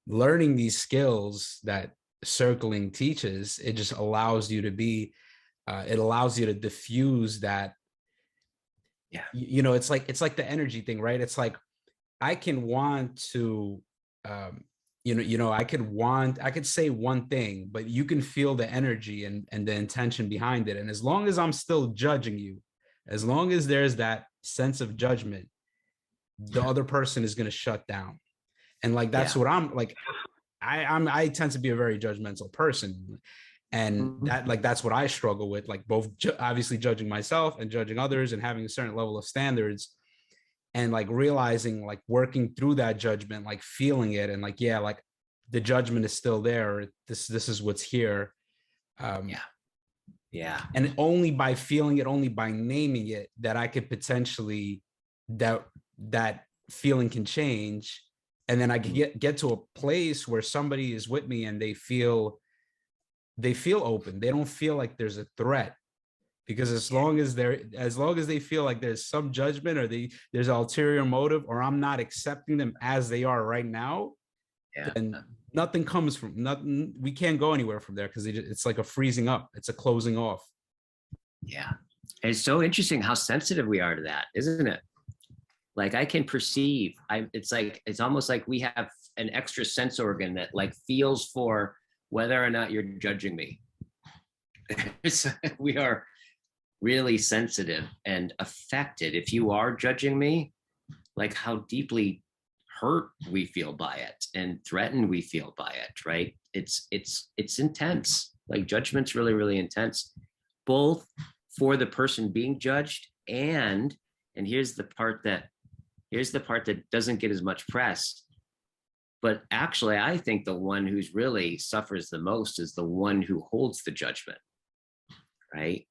learning these skills that circling teaches, it just allows you to be, it allows you to diffuse that. Yeah. You know, it's like the energy thing, right? It's like, I can want to, I could say one thing, but you can feel the energy and the intention behind it. And as long as I'm still judging you, as long as there's that sense of judgment, the other person is going to shut down. And like, that's what I'm like. I tend to be a very judgmental person. And that's what I struggle with, like both obviously judging myself and judging others and having a certain level of standards, and like realizing, like working through that judgment, like feeling it, and like, yeah, like the judgment is still there. This is what's here. And only by feeling it, only by naming it, that I could potentially, that feeling can change. And then I can get to a place where somebody is with me and they feel open. They don't feel like there's a threat, because as long as they feel like there's some judgment, or there's an ulterior motive, or I'm not accepting them as they are right now, then nothing comes from nothing. We can't go anywhere from there, because it's like a freezing up. It's a closing off. Yeah. It's so interesting how sensitive we are to that, isn't it? Like, I can perceive, it's almost like we have an extra sense organ that like feels for whether or not you're judging me. We are really sensitive and affected. If you are judging me, like how deeply hurt we feel by it and threatened we feel by it, right? It's intense. Like, judgment's really, really intense, both for the person being judged and here's the part that doesn't get as much press, but actually I think the one who's really suffers the most is the one who holds the judgment, right?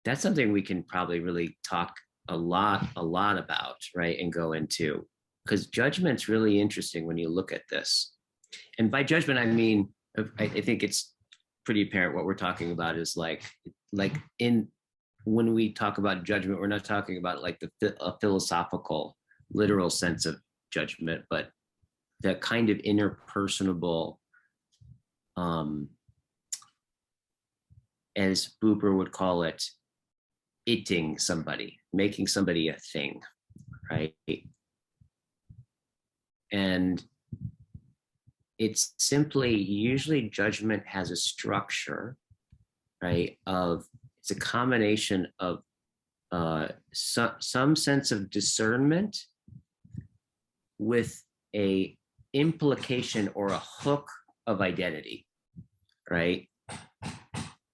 That's something we can probably really talk a lot about, right? And go into, because judgment's really interesting when you look at this. And by judgment, I mean, I think it's pretty apparent what we're talking about is like in when we talk about judgment, we're not talking about like a philosophical, literal sense of judgment, but the kind of interpersonable, as Buber would call it, itting somebody, making somebody a thing, right? And it's simply, usually judgment has a structure, right? It's a combination of some sense of discernment with a implication or a hook of identity, right?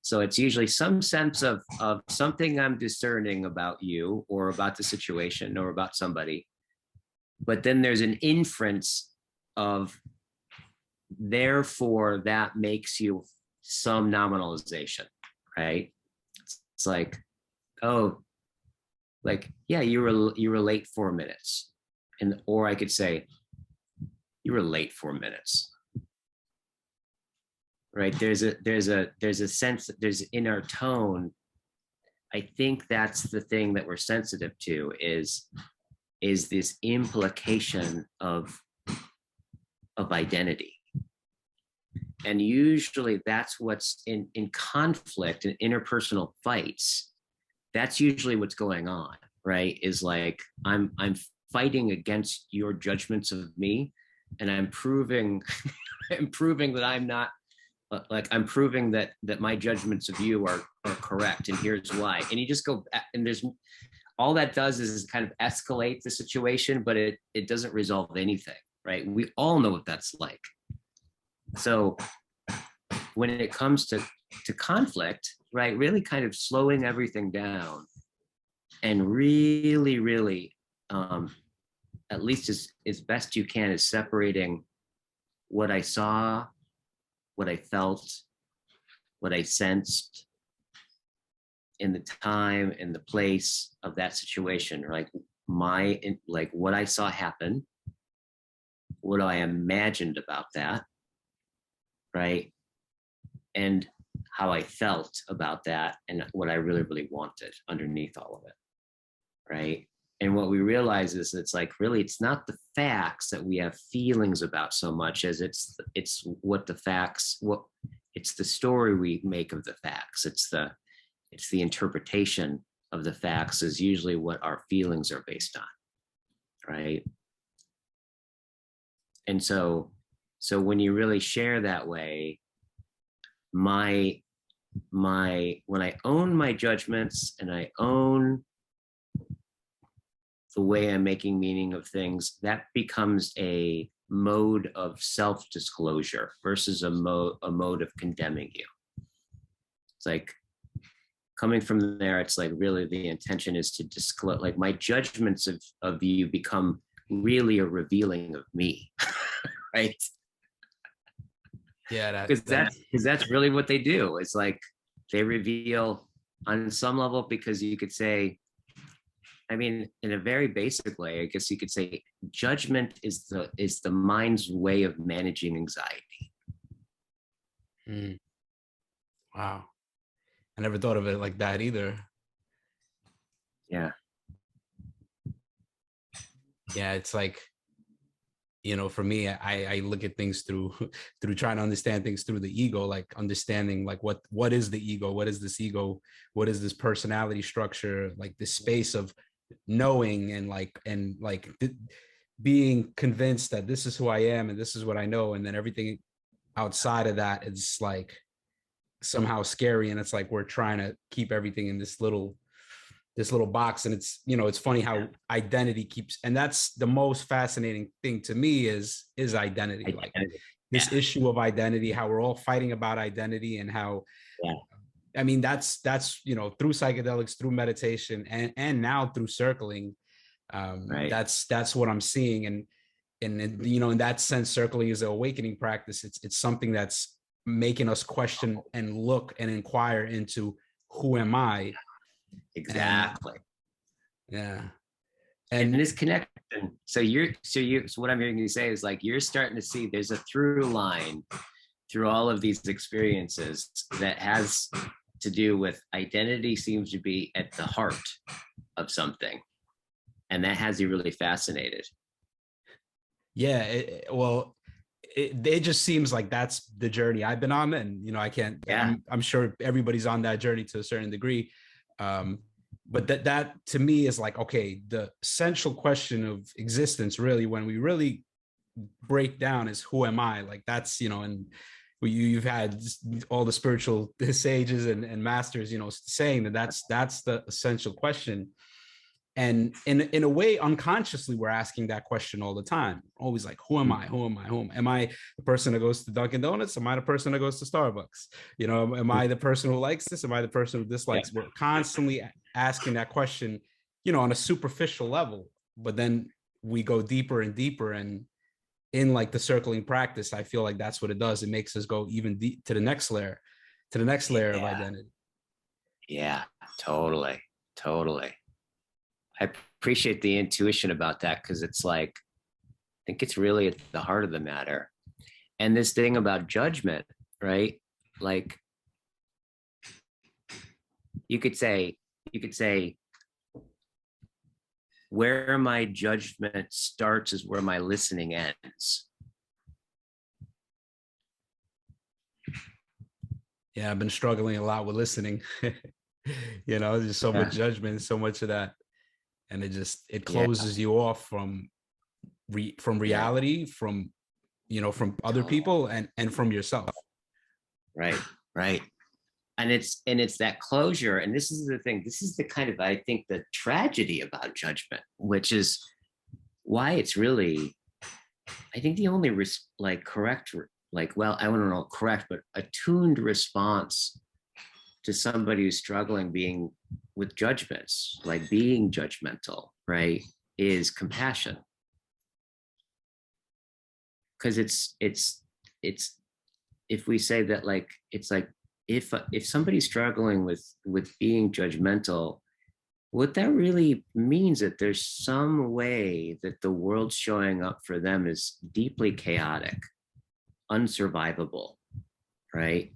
So it's usually some sense of something I'm discerning about you or about the situation or about somebody. But then there's an inference of, therefore, that makes you some nominalization, right? It's like, oh, like, yeah, you were late 4 minutes. Or I could say, you were late 4 minutes. Right? There's a sense that there's in our tone. I think that's the thing that we're sensitive to is this implication of identity. And usually that's what's in conflict and interpersonal fights. That's usually what's going on, right? Is like, I'm fighting against your judgments of me, and I'm proving that I'm not, like, I'm proving that my judgments of you are correct, and here's why. And you just go, and there's, all that does is kind of escalate the situation, but it doesn't resolve anything, right? We all know what that's like. So when it comes to conflict, right, really kind of slowing everything down and really, at least as best you can, is separating what I saw, what I felt, what I sensed in the time and the place of that situation, like what I saw happen, what I imagined about that, right? And how I felt about that, and what I really wanted underneath all of it, right? And what we realize is it's like, really, it's not the facts that we have feelings about so much as it's what the facts, it's the story we make of the facts. It's the interpretation of the facts is usually what our feelings are based on, right? And so when you really share that way, when I own my judgments and I own the way I'm making meaning of things, that becomes a mode of self-disclosure versus a mode of condemning you. It's like, coming from there, it's like, really the intention is to disclose, like, my judgments of you become really a revealing of me, right? Yeah, because that's really what they do. It's like, they reveal on some level, because you could say, I mean, in a very basic way, I guess you could say judgment is the mind's way of managing anxiety. Wow. I never thought of it like that either. Yeah. Yeah, it's like, for me, I look at things through trying to understand things through the ego, like understanding like what is the ego? What is this ego? What is this personality structure? Like this space of knowing and being convinced that this is who I am and this is what I know. And then everything outside of that is like somehow scary. And it's like, we're trying to keep everything in this little box. And it's, it's funny how identity keeps, and that's the most fascinating thing to me is identity. Like this issue of identity, how we're all fighting about identity, and how, I mean, that's, through psychedelics, through meditation, and now through circling. Right. That's what I'm seeing. And in that sense, circling is an awakening practice. It's something that's making us question and look and inquire into, who am I? Exactly. And this connection. So what I'm hearing you say is like, you're starting to see there's a through line through all of these experiences that has to do with identity seems to be at the heart of something. And that has you really fascinated. Yeah, it just seems like that's the journey I've been on, and I can't. Yeah. I'm sure everybody's on that journey to a certain degree, but that to me is like, okay, the central question of existence, really, when we really break down, is who am I? Like that's and you've had all the spiritual sages and masters, saying that's the essential question. And in a way, unconsciously, we're asking that question all the time. Always like, who am I? Who am I? Am I the person that goes to Dunkin' Donuts? Am I the person that goes to Starbucks? Am I the person who likes this? Am I the person who dislikes? We're constantly asking that question, on a superficial level. But then we go deeper and deeper. And in like the circling practice, I feel like that's what it does. It makes us go even to the next layer, of identity. Yeah, totally. I appreciate the intuition about that, because it's like, I think it's really at the heart of the matter. And this thing about judgment, right? Like you could say, where my judgment starts is where my listening ends. Yeah, I've been struggling a lot with listening. There's so much judgment, so much of that. And it closes you off from reality, from other people and from yourself. Right. And it's that closure. And this is the thing, this is the kind of, I think, the tragedy about judgment, which is why it's really, I think, the only correct, well, I don't know, correct, but attuned response to somebody who's struggling being with judgments, like being judgmental, right, is compassion. Because it's if we say that, like, it's like, if somebody's struggling with being judgmental, what that really means that there's some way that the world showing up for them is deeply chaotic, unsurvivable, right?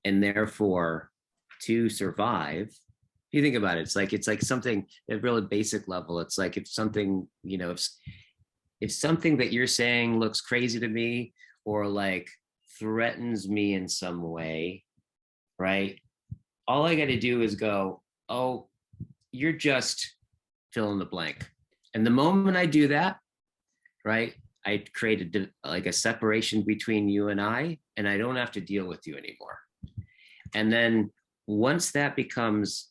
And therefore, to survive, if you think about it, it's like something at a really basic level. It's like, if something, if something that you're saying looks crazy to me, or like threatens me in some way, right? All I got to do is go, oh, you're just fill in the blank. And the moment I do that, right, I create a separation between you and I don't have to deal with you anymore. And then once that becomes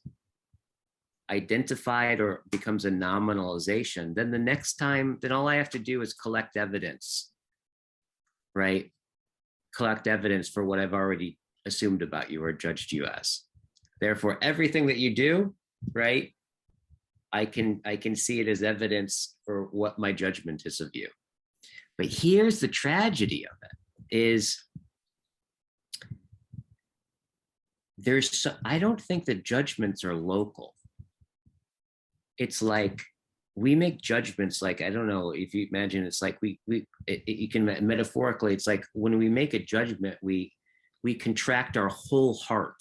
identified or becomes a nominalization, then the next time, then all I have to do is collect evidence, right? Collect evidence for what I've already assumed about you or judged you as. Therefore, everything that you do, right, I can see it as evidence for what my judgment is of you. But here's the tragedy of it, is I don't think that judgments are local. It's like we make judgments, like, I don't know if you imagine, it's like you can metaphorically, it's like when we make a judgment, we contract our whole heart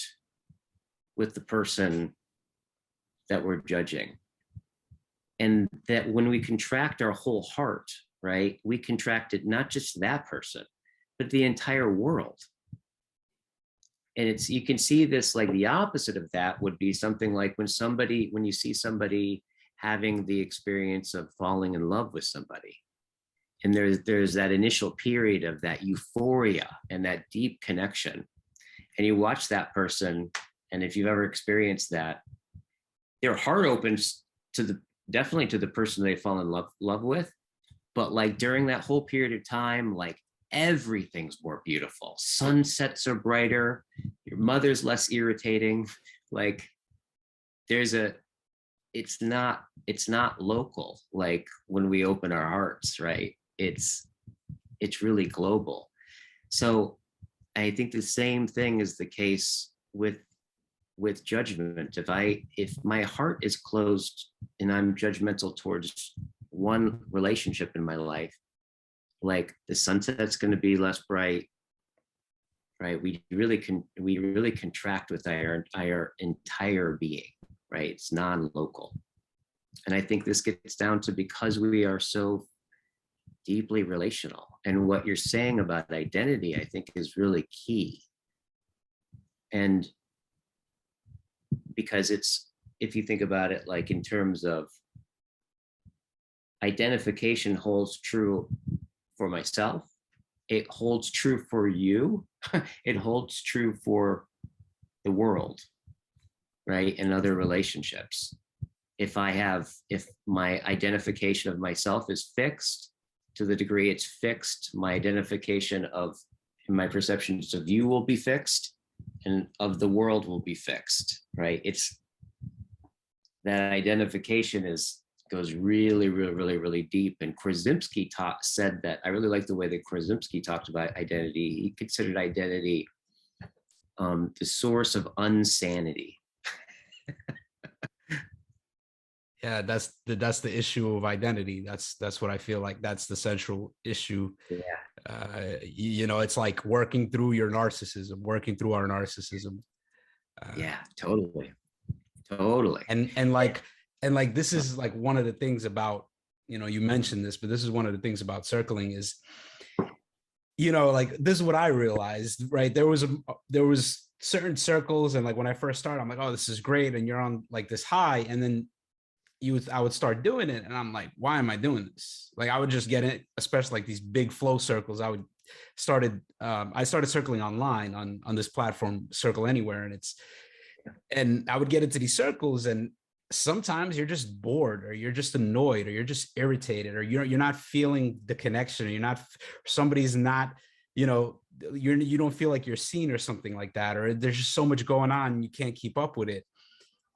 with the person that we're judging. And that when we contract our whole heart, right, we contracted not just that person, but the entire world. And you can see this, like the opposite of that would be something like when you see somebody having the experience of falling in love with somebody, and there's that initial period of that euphoria and that deep connection, and you watch that person, and if you've ever experienced that, their heart opens definitely to the person they fall in love with, but like during that whole period of time, like everything's more beautiful. Sunsets are brighter. Your mother's less irritating. Like it's not local. Like when we open our hearts, right? It's really global. So I think the same thing is the case with judgment. If my heart is closed and I'm judgmental towards one relationship in my life, like the sunset's going to be less bright, right? We really contract with our entire being, right? It's non-local. And I think this gets down to because we are so deeply relational. And what you're saying about identity, I think, is really key. And because it's, if you think about it, like in terms of identification holds true for myself, it holds true for you, it holds true for the world, right? And other relationships. If my identification of myself is fixed, to the degree it's fixed, my identification of my perceptions of you will be fixed, and of the world will be fixed, right? It's that identification goes really, really, really, really deep. And Krasinski said that, I really like the way that Krasinski talked about identity. He considered identity the source of unsanity. Yeah, that's the issue of identity. That's what I feel like. That's the central issue. Yeah. It's like working through your narcissism, working through our narcissism. Yeah, totally. And like this is like one of the things about, you mentioned this, but this is one of the things about circling is, like this is what I realized, right? There was certain circles, and like when I first started, I'm like, oh, this is great, and you're on like this high, and then I would start doing it, and I'm like, why am I doing this? Like I would just get it, especially like these big flow circles. I started circling online on this platform, Circle Anywhere, and I would get into these circles, and sometimes you're just bored, or you're just annoyed, or you're just irritated, or you're not feeling the connection, or somebody's not, you don't feel like you're seen or something like that, or there's just so much going on and you can't keep up with it.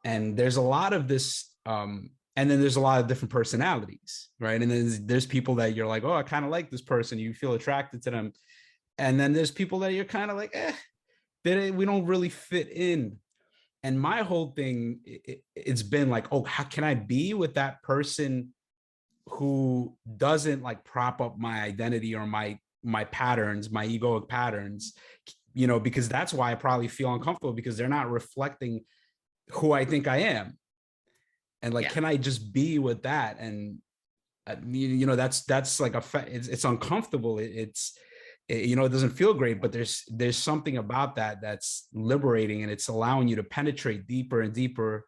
And there's a lot of this, and then there's a lot of different personalities, right? And then there's people that you're like, oh, I kind of like this person, you feel attracted to them. And then there's people that you're kind of like, we don't really fit in. And my whole thing, it's been like, oh, how can I be with that person who doesn't like prop up my identity or my patterns, my egoic patterns, because that's why I probably feel uncomfortable, because they're not reflecting who I think I am. And like, can I just be with that? And that's like it's uncomfortable. It doesn't feel great, but there's something about that that's liberating, and it's allowing you to penetrate deeper and deeper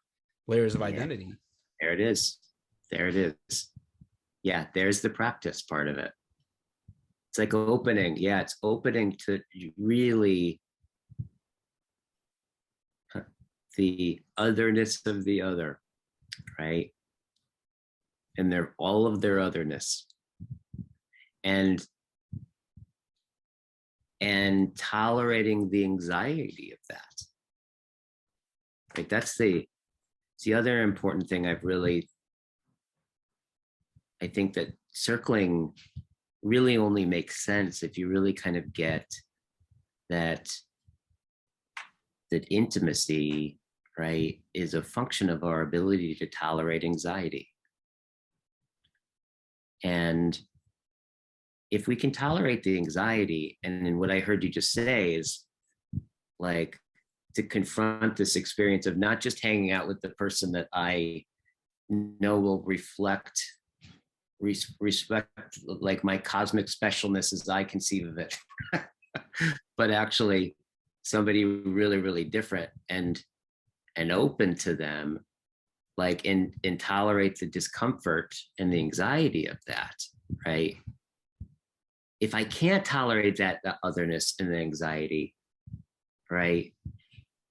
layers of identity. There it is. Yeah, there's the practice part of it. It's like opening. Yeah, it's opening to really the otherness of the other, right? And all of their otherness. And tolerating the anxiety of that. Like that's the other important thing I think that circling really only makes sense if you really kind of get that intimacy, right, is a function of our ability to tolerate anxiety. And if we can tolerate the anxiety, and then what I heard you just say is like to confront this experience of not just hanging out with the person that I know will respect like my cosmic specialness as I conceive of it, but actually somebody really, really different, and open to them, like and tolerate the discomfort and the anxiety of that, right? If I can't tolerate the otherness and the anxiety, right,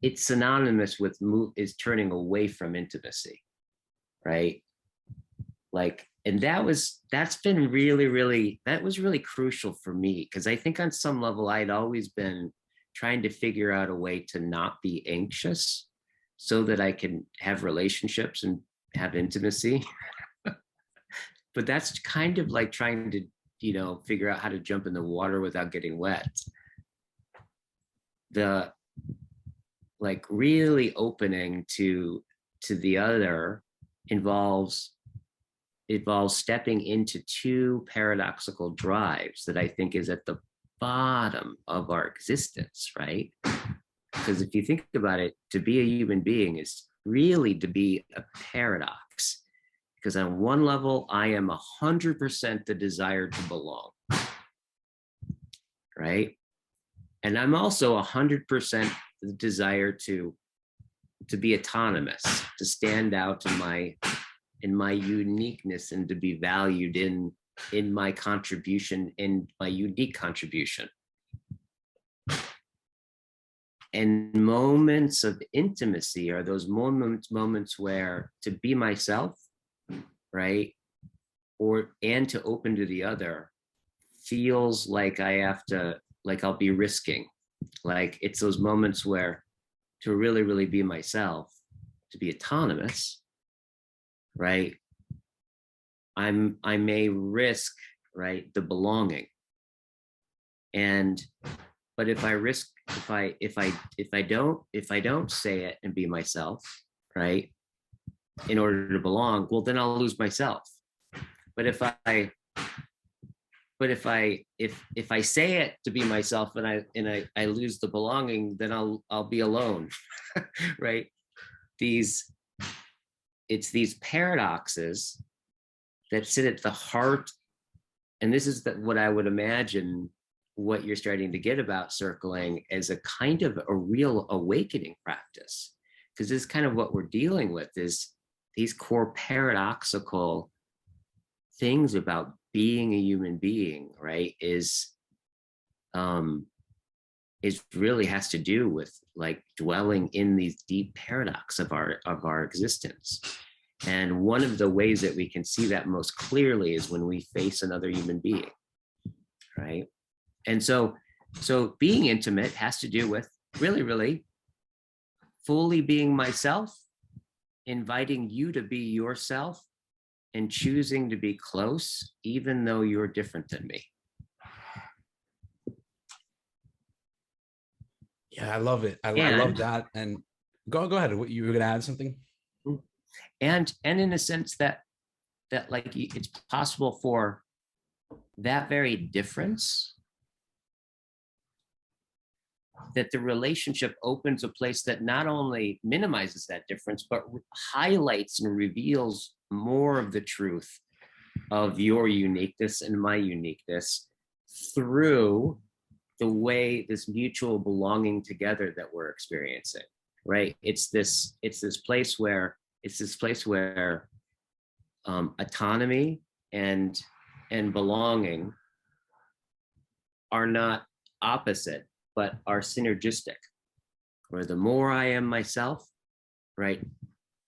it's synonymous with is turning away from intimacy, right? Like, and that's been really, really, that was really crucial for me, because I think on some level I'd always been trying to figure out a way to not be anxious so that I can have relationships and have intimacy. But that's kind of like trying to, figure out how to jump in the water without getting wet. The like really opening to the other involves stepping into two paradoxical drives that I think is at the bottom of our existence, right? Because if you think about it, to be a human being is really to be a paradox. Because on one level, I am 100% the desire to belong, right? And I'm also 100% the desire to be autonomous, to stand out in my uniqueness and to be valued in my contribution, in my unique contribution. And moments of intimacy are those moments where to be myself, right? And to open to the other feels like I have to, like I'll be risking. Like it's those moments where to really, really be myself, to be autonomous, right? I may risk, right, the belonging. But if I risk, if I don't say it and be myself, right, in order to belong, well, then I'll lose myself. But if I say it to be myself and I lose the belonging, then I'll be alone, right? It's these paradoxes that sit at the heart, and this is what I would imagine what you're starting to get about circling as a kind of a real awakening practice, because this is kind of what we're dealing with, is these core paradoxical things about being a human being, right? Is really has to do with like dwelling in these deep paradox of our existence. And one of the ways that we can see that most clearly is when we face another human being, right? And so being intimate has to do with really, really fully being myself, inviting you to be yourself, and choosing to be close, even though you're different than me. Yeah, I love it. I love that. And go ahead. What, you were going to add something? And in a sense that like it's possible for that very difference, that the relationship opens a place that not only minimizes that difference, but highlights and reveals more of the truth of your uniqueness and my uniqueness through the way this mutual belonging together that we're experiencing, right? It's this place where autonomy and belonging are not opposite, but are synergistic, where the more I am myself, right,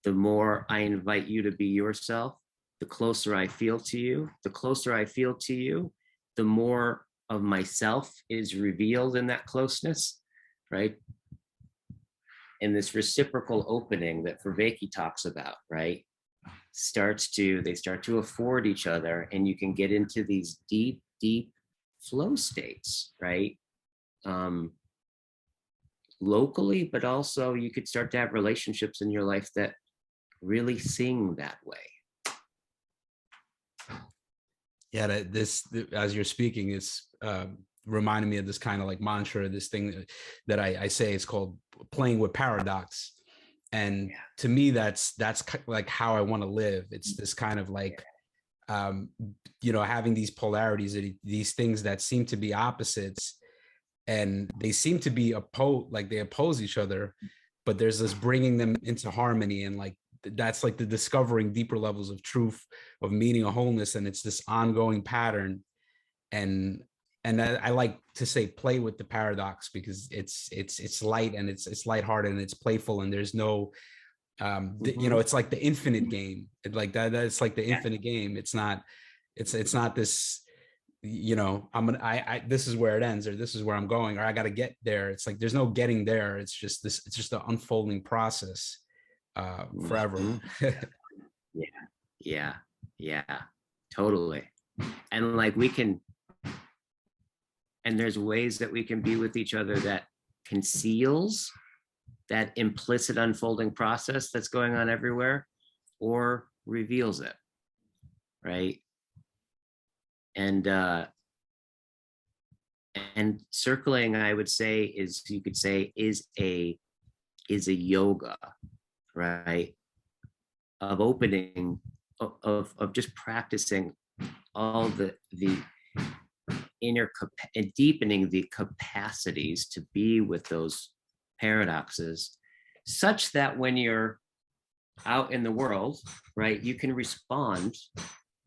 the more I invite you to be yourself, the closer I feel to you. The closer I feel to you, the more of myself is revealed in that closeness, right? And this reciprocal opening that Vervaeke talks about, right, they start to afford each other, and you can get into these deep, deep flow states, right? Locally, but also you could start to have relationships in your life that really sing that way. Yeah, this as you're speaking is reminding me of this kind of like mantra, this thing that I say. It's called playing with paradox. And to me, that's like how I want to live. It's this kind of like, having these polarities, these things that seem to be opposites, and they seem to be like they oppose each other, but there's this bringing them into harmony. And like, that's like the discovering deeper levels of truth, of meaning, of wholeness. And it's this ongoing pattern. And I like to say play with the paradox, because it's light, and it's lighthearted, and it's playful, and there's no it's like the infinite game. That's like the infinite game. It's not this, this is where it ends, or this is where I'm going, or I got to get there. It's like there's no getting there. It's just the unfolding process forever. yeah, totally. And like and there's ways that we can be with each other that conceals that implicit unfolding process that's going on everywhere, or reveals it, right? And And circling, I would say, you could say is a yoga, right? Of opening, of just practicing all the inner and deepening the capacities to be with those paradoxes, such that when you're out in the world, right, you can respond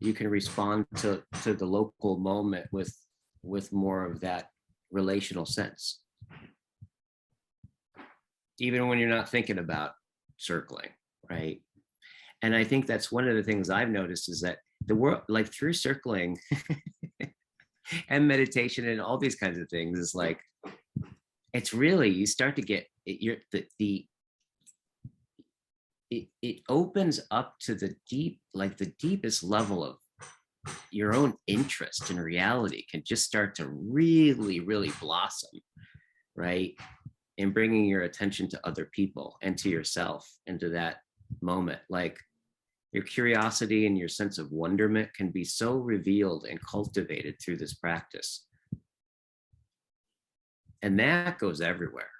to the local moment with more of that relational sense, even when you're not thinking about circling, right? And I think that's one of the things I've noticed, is that the world, like through circling and meditation and all these kinds of things, is like, it's really, you start to get it opens up to the deepest level of your own interest in reality can just start to really, really blossom, right? In bringing your attention to other people and to yourself into that moment. Like, your curiosity and your sense of wonderment can be so revealed and cultivated through this practice. And that goes everywhere.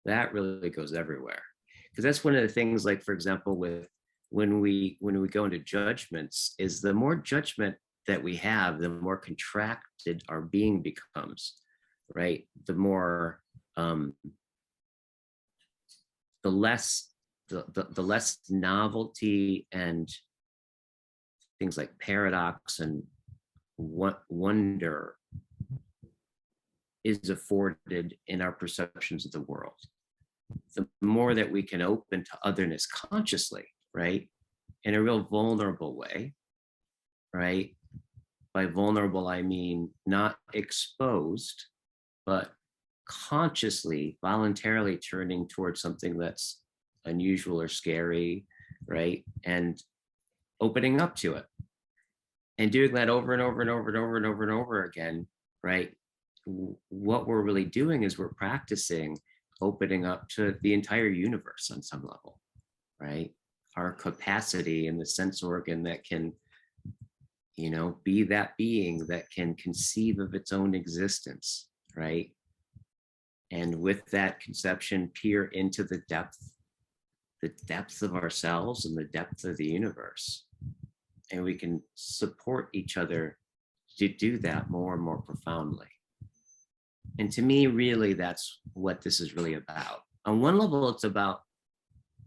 That really goes everywhere. Because that's one of the things, like, for example, with when we go into judgments, is the more judgment that we have, the more contracted our being becomes, right? The more the less novelty and things like paradox and wonder is afforded in our perceptions of the world. The more that we can open to otherness consciously, right, in a real vulnerable way, right? By vulnerable, I mean not exposed, but consciously, voluntarily turning towards something that's unusual or scary, right? And opening up to it. And doing that over and over and over and over and over and over again, right? What we're really doing is we're practicing opening up to the entire universe on some level, right? Our capacity in the sense organ that can, be that being that can conceive of its own existence, right? And with that conception, peer into the depth of ourselves and the depth of the universe. And we can support each other to do that more and more profoundly. And to me, really, that's what this is really about. On one level, it's about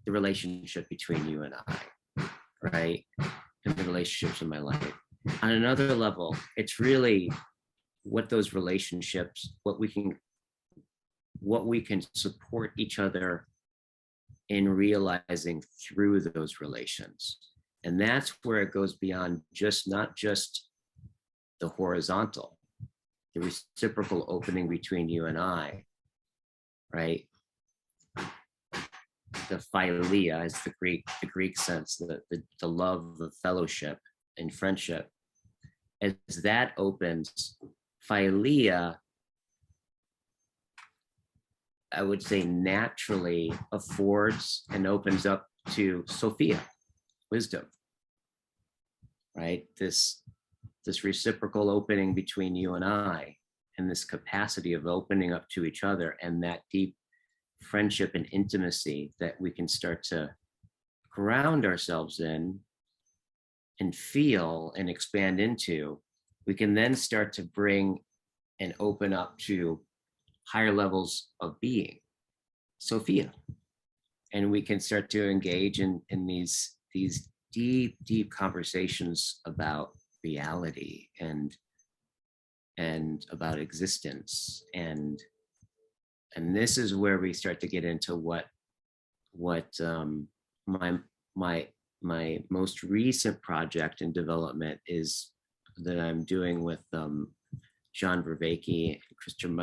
the relationship between you and I, right? And the relationships in my life. On another level, it's really what those relationships, what we can support each other in realizing through those relations. And that's where it goes beyond not just the horizontal, the reciprocal opening between you and I, right? The philia is the Greek sense, the love of fellowship and friendship. As that opens, philia, I would say, naturally affords and opens up to Sophia, wisdom, right? This reciprocal opening between you and I, and this capacity of opening up to each other, and that deep friendship and intimacy that we can start to ground ourselves in and feel and expand into, we can then start to bring and open up to higher levels of being, Sophia. And we can start to engage in these deep conversations about reality and about existence. And this is where we start to get into what my most recent project in development is, that I'm doing with John Vervaeke and Christian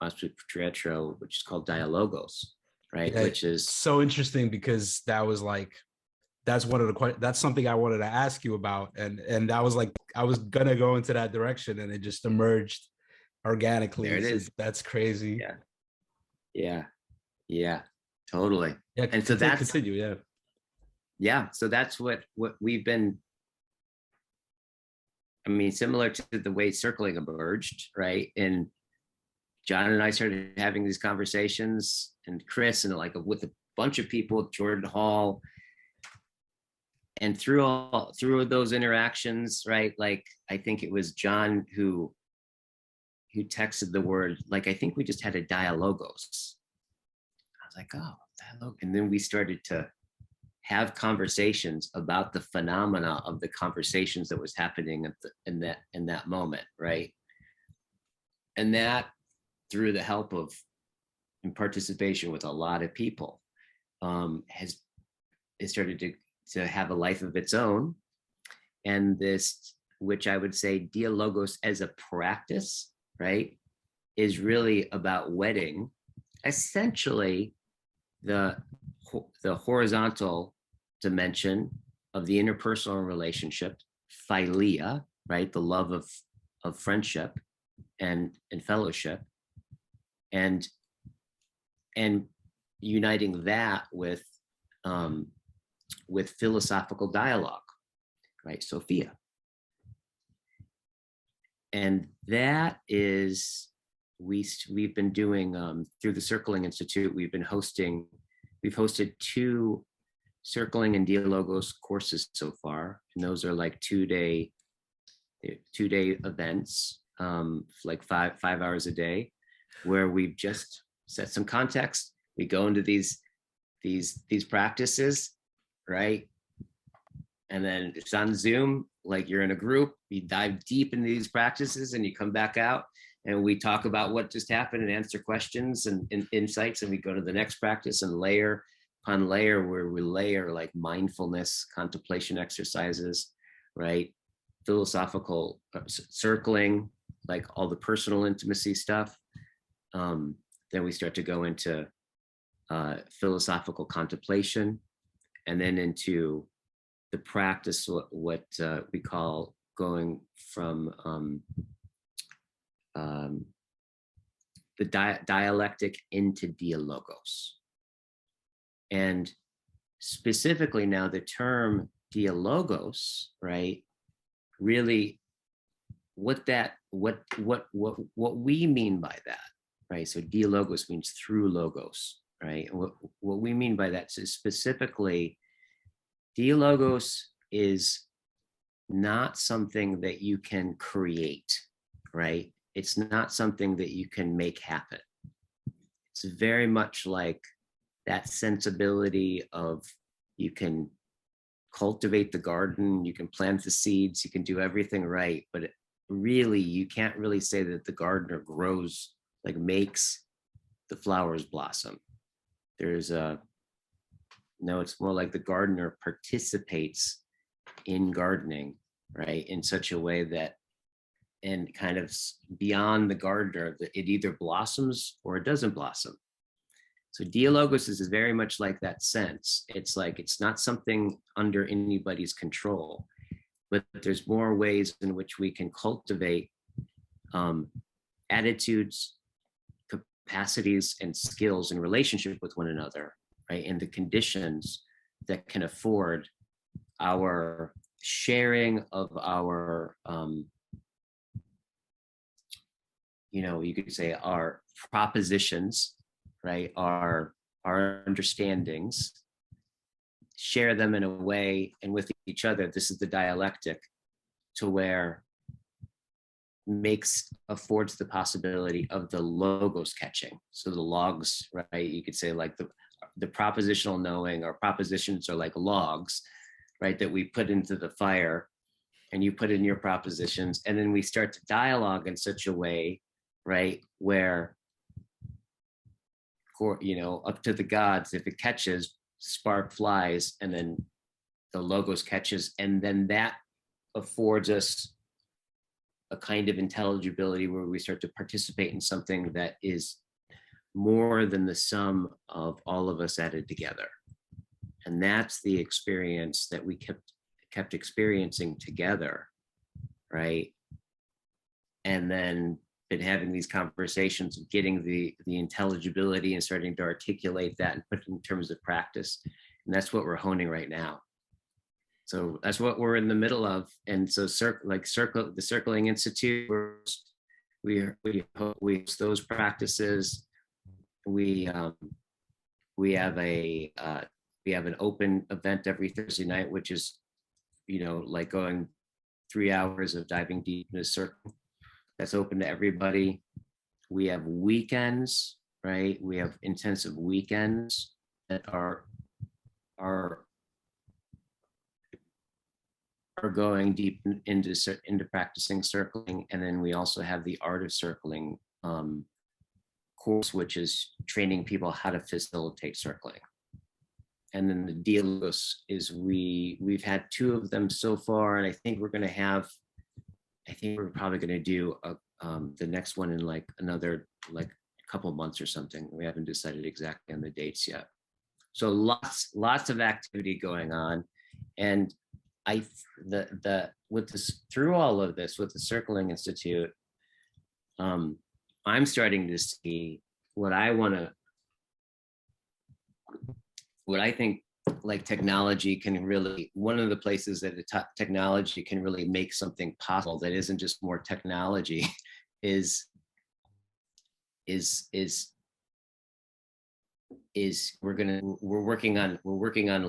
Mastropietro, which is called Dialogos, right? Yeah, which is so interesting, because that's something I wanted to ask you about, and that was like, I was gonna go into that direction, and it just emerged organically. There it is. That's crazy. Yeah, totally. Yeah, and so that's continue. Yeah, so that's what we've been. I mean, similar to the way circling emerged, right? And John and I started having these conversations, and Chris, and like with a bunch of people, Jordan Hall, and through those interactions, right? Like I think it was John who texted the word, like I think we just had a Dialogos. I was like, oh, dialogue, and then we started to have conversations about the phenomena of the conversations that was happening in that moment, right? And that, through the help of and participation with a lot of people, it started to have a life of its own. And this, which I would say Dialogos as a practice, right, is really about wedding essentially the horizontal dimension of the interpersonal relationship, philia, right, the love of friendship and fellowship, and uniting that with philosophical dialogue, right, Sophia. And that is, we've been doing through the Circling Institute, we've hosted 2 Circling and Dialogos courses so far, and those are like 2-day events, like five hours a day, where we've just set some context. We go into these practices, right? And then it's on Zoom, like you're in a group, you dive deep into these practices and you come back out and we talk about what just happened and answer questions and insights, and we go to the next practice and layer upon layer, where we layer like mindfulness, contemplation exercises, right? Philosophical circling, like all the personal intimacy stuff. Then we start to go into philosophical contemplation, and then into the practice, what we call going from the dialectic into Dialogos. And specifically now the term Dialogos, right, really what we mean by that, right? So Dialogos means through logos, right? And what we mean by that is specifically, Dialogos is not something that you can create, right? It's not something that you can make happen. It's very much like that sensibility of, you can cultivate the garden, you can plant the seeds, you can do everything right, but really you can't really say that the gardener grows, like makes the flowers blossom. No, it's more like the gardener participates in gardening, right, in such a way that, and kind of beyond the gardener, that it either blossoms or it doesn't blossom. So Dialogos is very much like that sense. It's like, it's not something under anybody's control, but there's more ways in which we can cultivate attitudes, capacities, and skills in relationship with one another, right? And the conditions that can afford our sharing of our, you could say our propositions, right? Our understandings, share them in a way, and with each other, this is the dialectic, to where affords the possibility of the logos catching. So the logs, right? You could say like the propositional knowing, or propositions are like logs, right? That we put into the fire, and you put in your propositions, and then we start to dialogue in such a way, right? Where, up to the gods, if it catches, spark flies, and then the logos catches, and then that affords us a kind of intelligibility where we start to participate in something that is more than the sum of all of us added together. And that's the experience that we kept experiencing together, right? And then been having these conversations, getting the intelligibility and starting to articulate that and put it in terms of practice. And that's what we're honing right now. So that's what we're in the middle of. And so the Circling Institute, we host those practices. We have an open event every Thursday night, which is, like going 3 hours of diving deep in a circle. That's open to everybody. We have weekends, right? We have intensive weekends that are going deep into practicing circling. And then we also have the Art of Circling course, which is training people how to facilitate circling. And then the Dialogos is we've had 2 of them so far, and I think we're probably going to do the next one in like another a couple months or something. We haven't decided exactly on the dates yet. So lots of activity going on, and through all of this with the Circling Institute, I'm starting to see what I think like technology can really, one of the places that technology can really make something possible that isn't just more technology is we're working on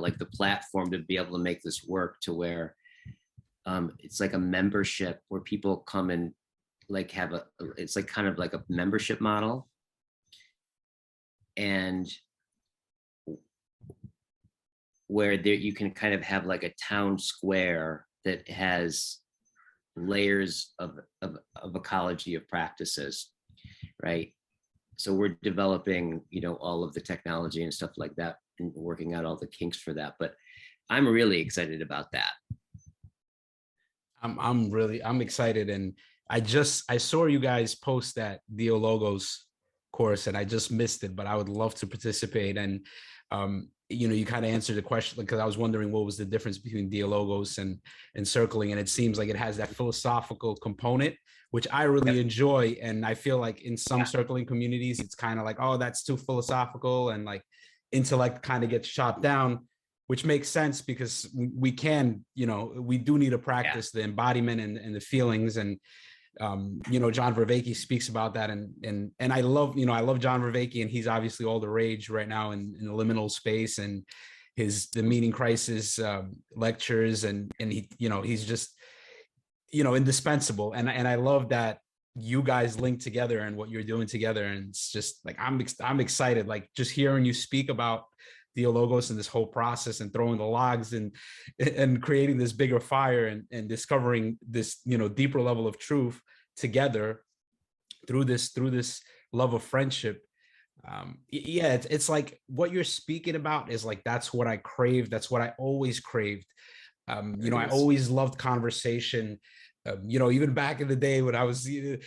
like the platform to be able to make this work to where it's like a membership where people come and like it's like kind of like a membership model, and where you can kind of have like a town square that has layers of ecology of practices, right? So we're developing, all of the technology and stuff like that, and working out all the kinks for that. But I'm really excited about that. I'm excited, and I saw you guys post that Dialogos course, and I just missed it, but I would love to participate. And you kind of answered the question, because I was wondering what was the difference between Dialogos and circling, and it seems like it has that philosophical component, which I really enjoy. And I feel like in some circling communities, it's kind of like, oh, that's too philosophical, and like intellect kind of gets shot down, which makes sense, because we can, we do need to practice the embodiment and the feelings. And John Vervaeke speaks about that, and I love John Vervaeke, and he's obviously all the rage right now in the liminal space, and the meaning crisis lectures, and he's just indispensable. And I love that you guys link together and what you're doing together. And it's just like I'm excited, like just hearing you speak about Dialogos and this whole process, and throwing the logs and creating this bigger fire, and discovering this deeper level of truth together through this love of friendship. It's like what you're speaking about is like, that's what I crave. That's what I always craved. I always loved conversation. Even back in the day when I was, in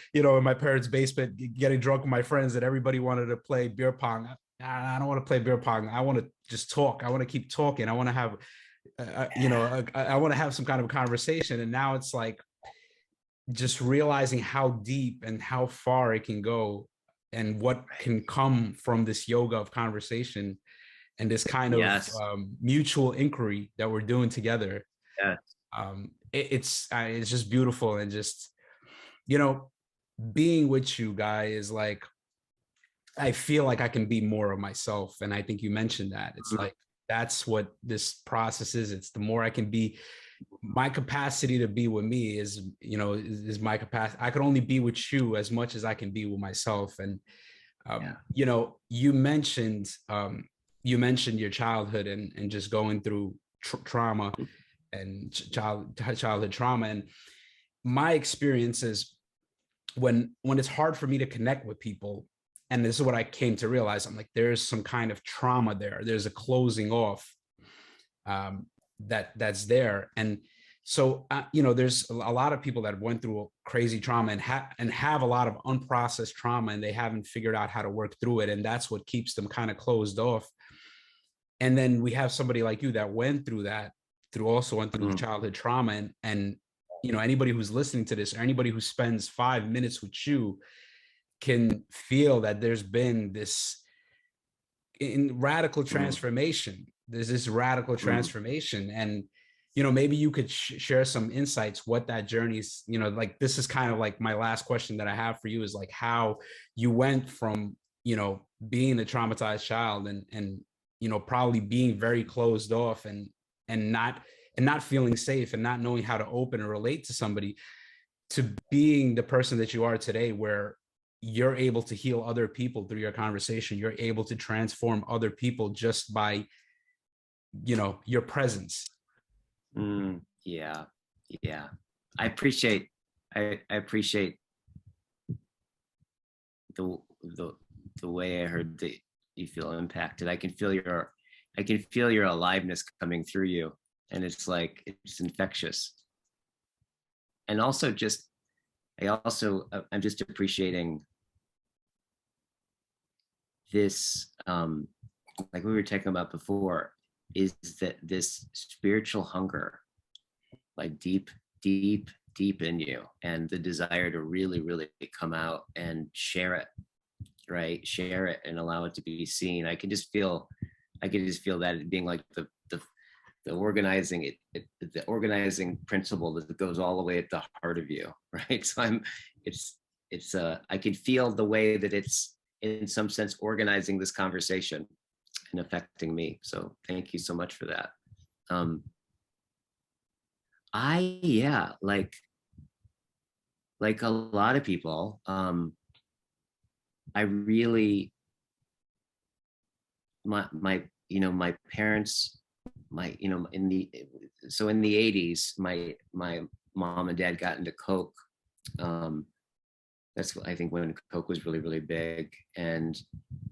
my parents' basement getting drunk with my friends, and everybody wanted to play beer pong. I don't want to play beer pong. I want to just talk. I want to keep talking. I want to have, I want to have some kind of conversation. And now it's like just realizing how deep and how far it can go, and what can come from this yoga of conversation, and this kind of mutual inquiry that we're doing together. It's just beautiful. And just, being with you guys, like, I feel like I can be more of myself. And I think you mentioned that. It's like, that's what this process is. It's the more I can be, my capacity to be with me is my capacity. I could only be with you as much as I can be with myself. And, you mentioned your childhood, and just going through trauma and childhood trauma. And my experience is when it's hard for me to connect with people, and this is what I came to realize, I'm like, there's some kind of trauma there. There's a closing off that's there. And so, there's a lot of people that went through crazy trauma and have a lot of unprocessed trauma, and they haven't figured out how to work through it. And that's what keeps them kind of closed off. And then we have somebody like you that went through that, went through childhood trauma. And anybody who's listening to this, or anybody who spends 5 minutes with you, can feel that there's been this radical transformation. There's this radical transformation. And maybe you could share some insights, what that journey's, like, this is kind of like my last question that I have for you, is like how you went from, being a traumatized child and probably being very closed off and not feeling safe and not knowing how to open and relate to somebody, to being the person that you are today, where you're able to heal other people through your conversation. You're able to transform other people just by, your presence. Yeah. I appreciate the way I heard that you feel impacted. I can feel your aliveness coming through you, and it's like, it's infectious. And also I'm just appreciating this, like we were talking about before, is that this spiritual hunger, like deep in you, and the desire to really, really come out and share it, right? Share it and allow it to be seen. I can just feel that being like the organizing the organizing principle that goes all the way at the heart of you, right? So I can feel the way that it's in some sense organizing this conversation and affecting me. So thank you so much for that. Like a lot of people, I really, my parents, in the 80s, my mom and dad got into coke. That's, I think, when coke was really, really big, and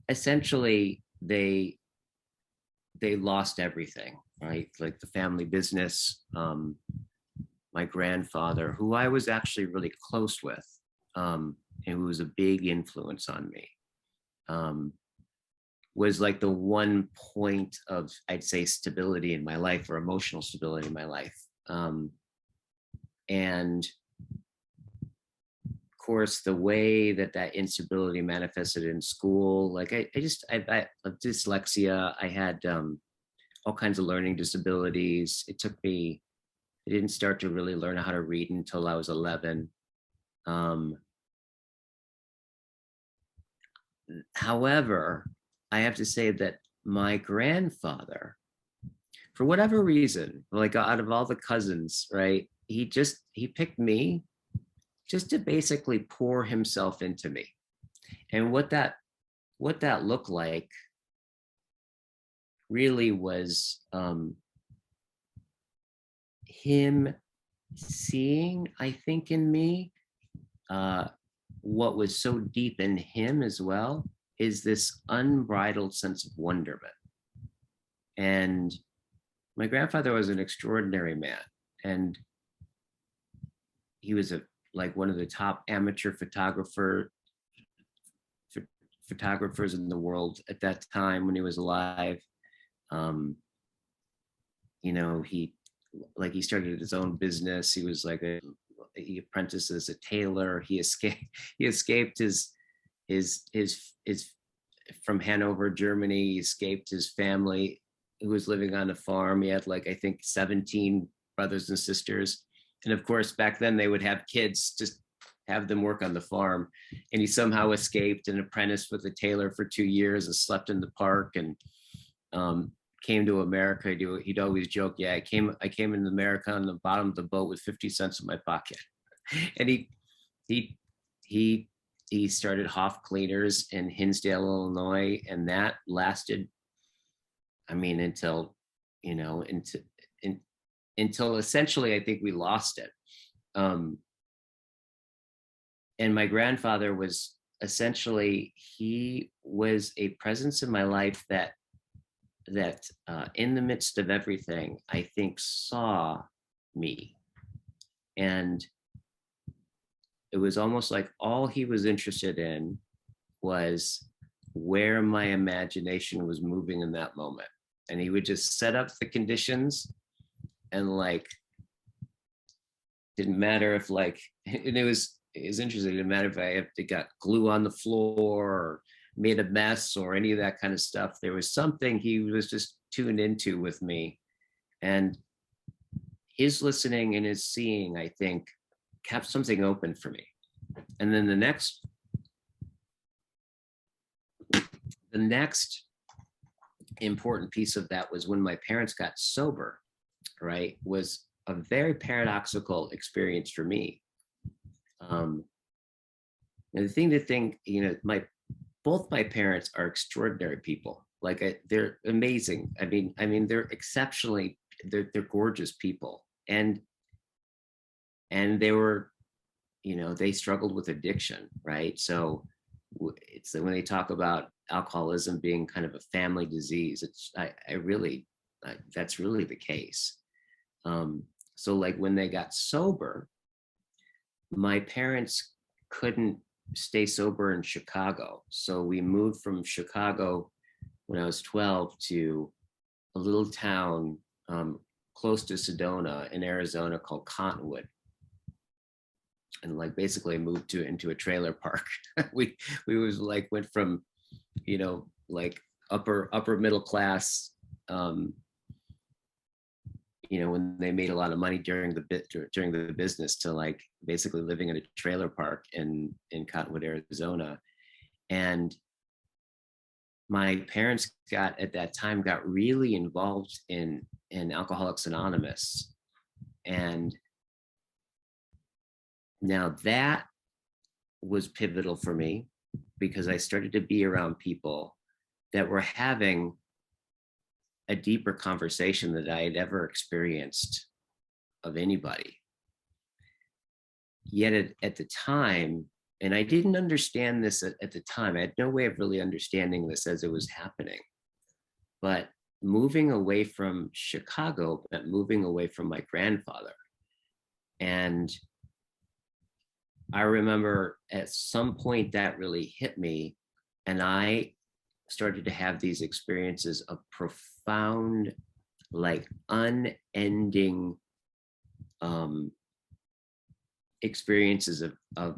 essentially they lost everything, right? Like the family business. My grandfather, who I was actually really close with, and who was a big influence on me, was like the one point of, I'd say, stability in my life, or emotional stability in my life. And of course, the way that instability manifested in school, like I dyslexia, I had all kinds of learning disabilities. I didn't start to really learn how to read until I was 11. However, I have to say that my grandfather, for whatever reason, like out of all the cousins, right, he picked me just to basically pour himself into me. And what that looked like really was him seeing, I think, in me, what was so deep in him as well, is this unbridled sense of wonderment. And my grandfather was an extraordinary man, and he was like one of the top amateur photographers in the world at that time when he was alive. He started his own business. He was like he apprenticed as a tailor. He escaped his from Hanover, Germany. He escaped his family, who was living on a farm. He had, like, I think 17 brothers and sisters. And of course, back then they would have kids, just have them work on the farm. And he somehow escaped and apprenticed with a tailor for 2 years and slept in the park, and came to America. He'd always joke, yeah, I came into America on the bottom of the boat with 50 cents in my pocket. And he started Hoff Cleaners in Hinsdale, Illinois, and that lasted, I mean, until essentially, I think we lost it. And my grandfather was essentially, he was a presence in my life that in the midst of everything, I think, saw me. And it was almost like all he was interested in was where my imagination was moving in that moment. And he would just set up the conditions, and, like, didn't matter if, like, and it was interesting, it didn't matter if I got glue on the floor or made a mess or any of that kind of stuff. There was something he was just tuned into with me. And his listening and his seeing, I think, kept something open for me. And then the next important piece of that was when my parents got sober, right? Was a very paradoxical experience for me. And the thing to think, both my parents are extraordinary people. Like they're amazing. I mean, they're exceptionally, they're gorgeous people. And they were, they struggled with addiction, right? So it's when they talk about alcoholism being kind of a family disease, that's really the case. So like when they got sober, my parents couldn't stay sober in Chicago. So we moved from Chicago when I was 12 to a little town close to Sedona in Arizona called Cottonwood. And like basically moved into a trailer park. we was like went from, like upper middle class, when they made a lot of money during the business, to like basically living in a trailer park in Cottonwood, Arizona. And my parents got really involved in Alcoholics Anonymous. And now that was pivotal for me, because I started to be around people that were having a deeper conversation that I had ever experienced of anybody. Yet at the time, and I didn't understand this at the time, I had no way of really understanding this as it was happening. But moving away from Chicago meant moving away from my grandfather. And I remember at some point that really hit me, and I started to have these experiences of profound, like unending experiences of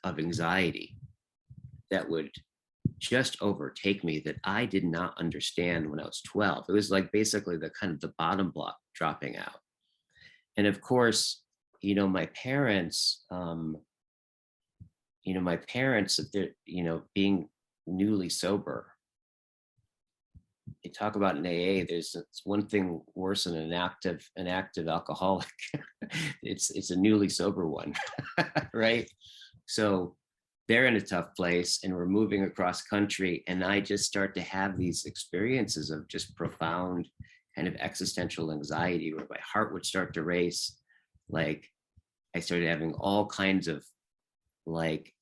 anxiety that would just overtake me, that I did not understand when I was 12. It was like basically the bottom block dropping out. And of course, my parents, being newly sober, you talk about in AA, it's one thing worse than an active alcoholic. it's a newly sober one, right? So they're in a tough place, and we're moving across country, and I just start to have these experiences of just profound kind of existential anxiety, where my heart would start to race. Like I started having all kinds of like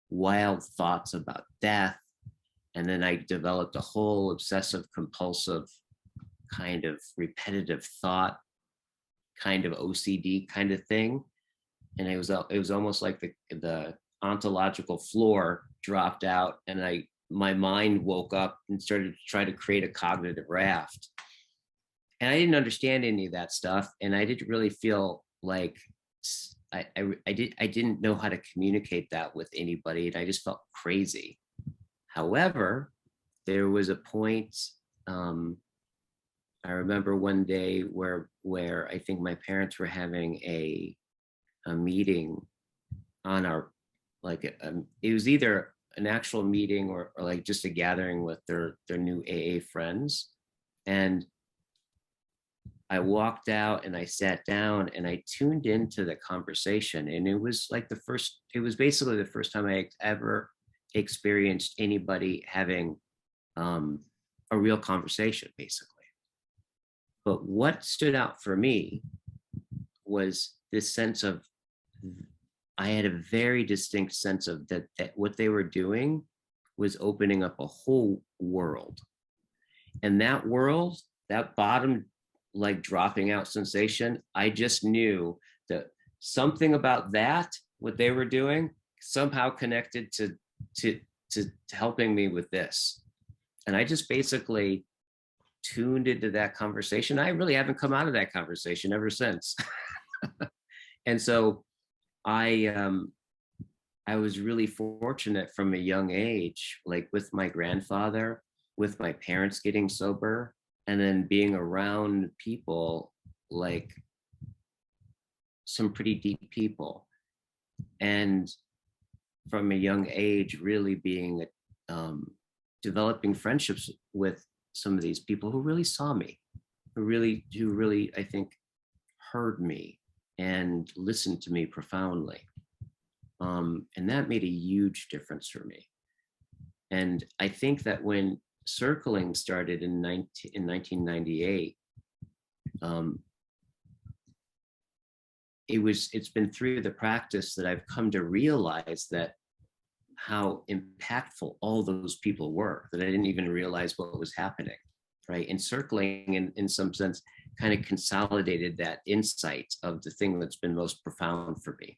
wild thoughts about death. And then I developed a whole obsessive compulsive kind of repetitive thought, kind of OCD kind of thing. And it was almost like the ontological floor dropped out, and my mind woke up and started to try to create a cognitive raft. And I didn't understand any of that stuff, and I didn't really feel like I didn't know how to communicate that with anybody, and I just felt crazy. However, there was a point, I remember one day where I think my parents were having a meeting on our, like, it was either an actual meeting or like just a gathering with their new AA friends. And I walked out and I sat down and I tuned into the conversation. And it was like basically the first time I ever experienced anybody having a real conversation, basically. But what stood out for me was this sense of, I had a very distinct sense of that what they were doing was opening up a whole world. And that world, that bottom, like dropping out sensation, I just knew that something about that, what they were doing, somehow connected to helping me with this. And I just basically tuned into that conversation. I really haven't come out of that conversation ever since. And so I was really fortunate from a young age, like with my grandfather, with my parents getting sober, and then being around people like some pretty deep people, and from a young age really being developing friendships with some of these people who really saw me, who really I think heard me and listened to me profoundly, and that made a huge difference for me. And I think that when circling started in 1998, it's been through the practice that I've come to realize that how impactful all those people were, that I didn't even realize what was happening, right? And circling in some sense kind of consolidated that insight of the thing that's been most profound for me,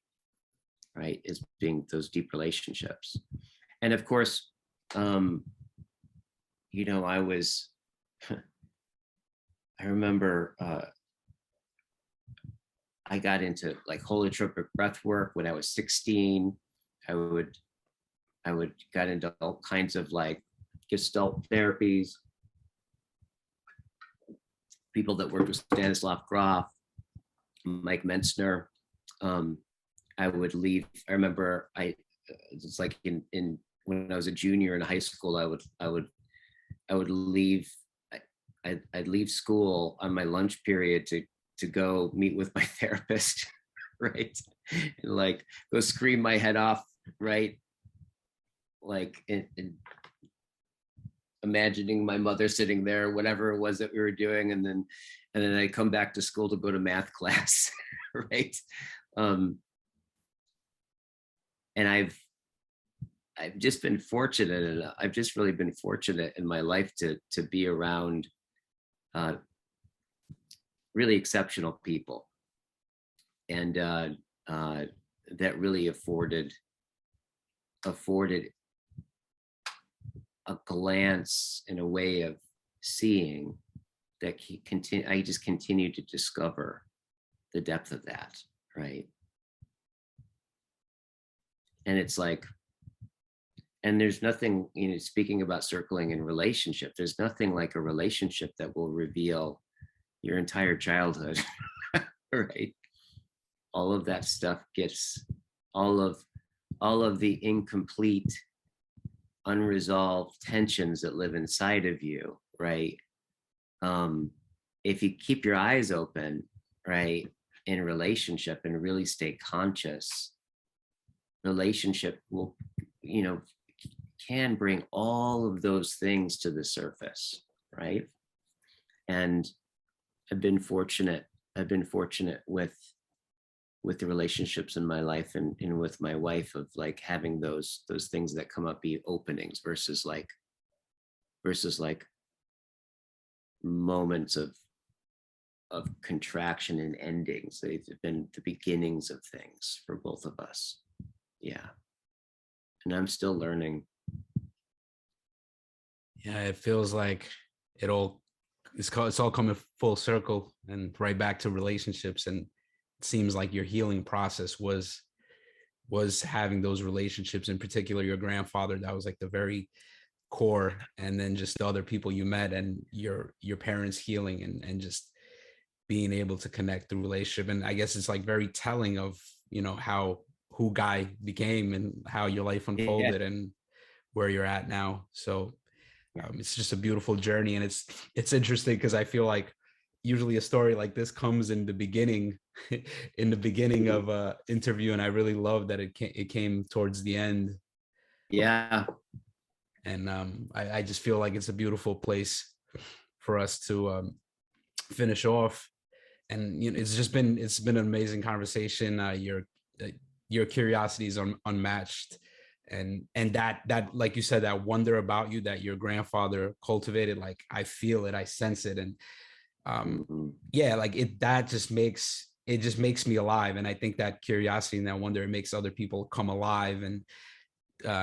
right? Is being those deep relationships. And of course, you know, I remember I got into like holotropic breath work when I was 16. I got into all kinds of like Gestalt therapies, people that worked with Stanislav Grof, Mike Mentzner. I would leave. I remember it's like in when I was a junior in high school, I would leave. I'd leave school on my lunch period to go meet with my therapist, right? And like go scream my head off, right? Like in imagining my mother sitting there, whatever it was that we were doing, and then I come back to school to go to math class, right? And I've just been fortunate, and I've just really been fortunate in my life to be around really exceptional people, and that really afforded a glance and a way of seeing that I just continue to discover the depth of that, right? And it's like, and there's nothing, you know, speaking about circling in relationship, there's nothing like a relationship that will reveal your entire childhood, right? All of that stuff gets, all of the incomplete, unresolved tensions that live inside of you, right? If you keep your eyes open, right, in relationship and really stay conscious, relationship will, you know, can bring all of those things to the surface, right? And I've been fortunate with the relationships in my life and with my wife of like having those things that come up be openings versus like moments of contraction and endings. They've been the beginnings of things for both of us. Yeah. And I'm still learning. Yeah, it feels like it's all coming full circle and right back to relationships. And it seems like your healing process was having those relationships, in particular your grandfather. That was like the very core, and then just the other people you met and your parents healing and just being able to connect through relationship. And I guess it's like very telling of, you know, who Guy became and how your life unfolded, yeah, and where you're at now. So it's just a beautiful journey. And it's interesting because I feel like usually a story like this comes in the beginning of a interview, and I really love that it came towards the end. Yeah. And I just feel like it's a beautiful place for us to finish off. And you know, it's been an amazing conversation. Your curiosity is unmatched, and that, like you said, that wonder about you that your grandfather cultivated, like I feel it, I sense it. And yeah, like that just makes me alive. And I think that curiosity and that wonder, it makes other people come alive and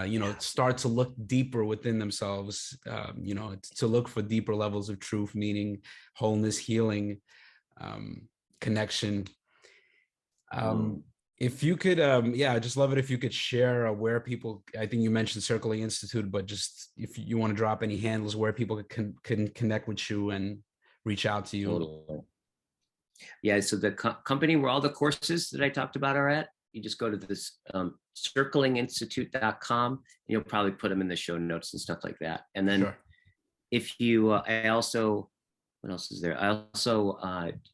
you know, start to look deeper within themselves, you know, to look for deeper levels of truth, meaning, wholeness, healing, connection. If you could, yeah, I'd just love it if you could share where people, I think you mentioned Circling Institute, but just if you want to drop any handles where people can connect with you and reach out to you. Totally. Yeah, so the company where all the courses that I talked about are at, you just go to this circlinginstitute.com, and you'll probably put them in the show notes and stuff like that. And then Sure. if you, I also, what else is there? I also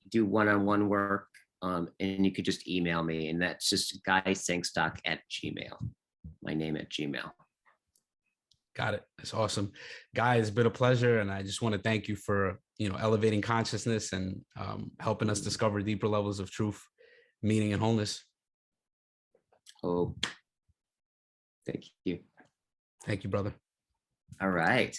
do one-on-one work, and you could just email me, and that's just guysengstock@gmail, my name at Gmail. Got it. That's awesome. Guy, it's been a pleasure. And I just want to thank you for, elevating consciousness and helping us discover deeper levels of truth, meaning, and wholeness. Oh, thank you. Thank you, brother. All right.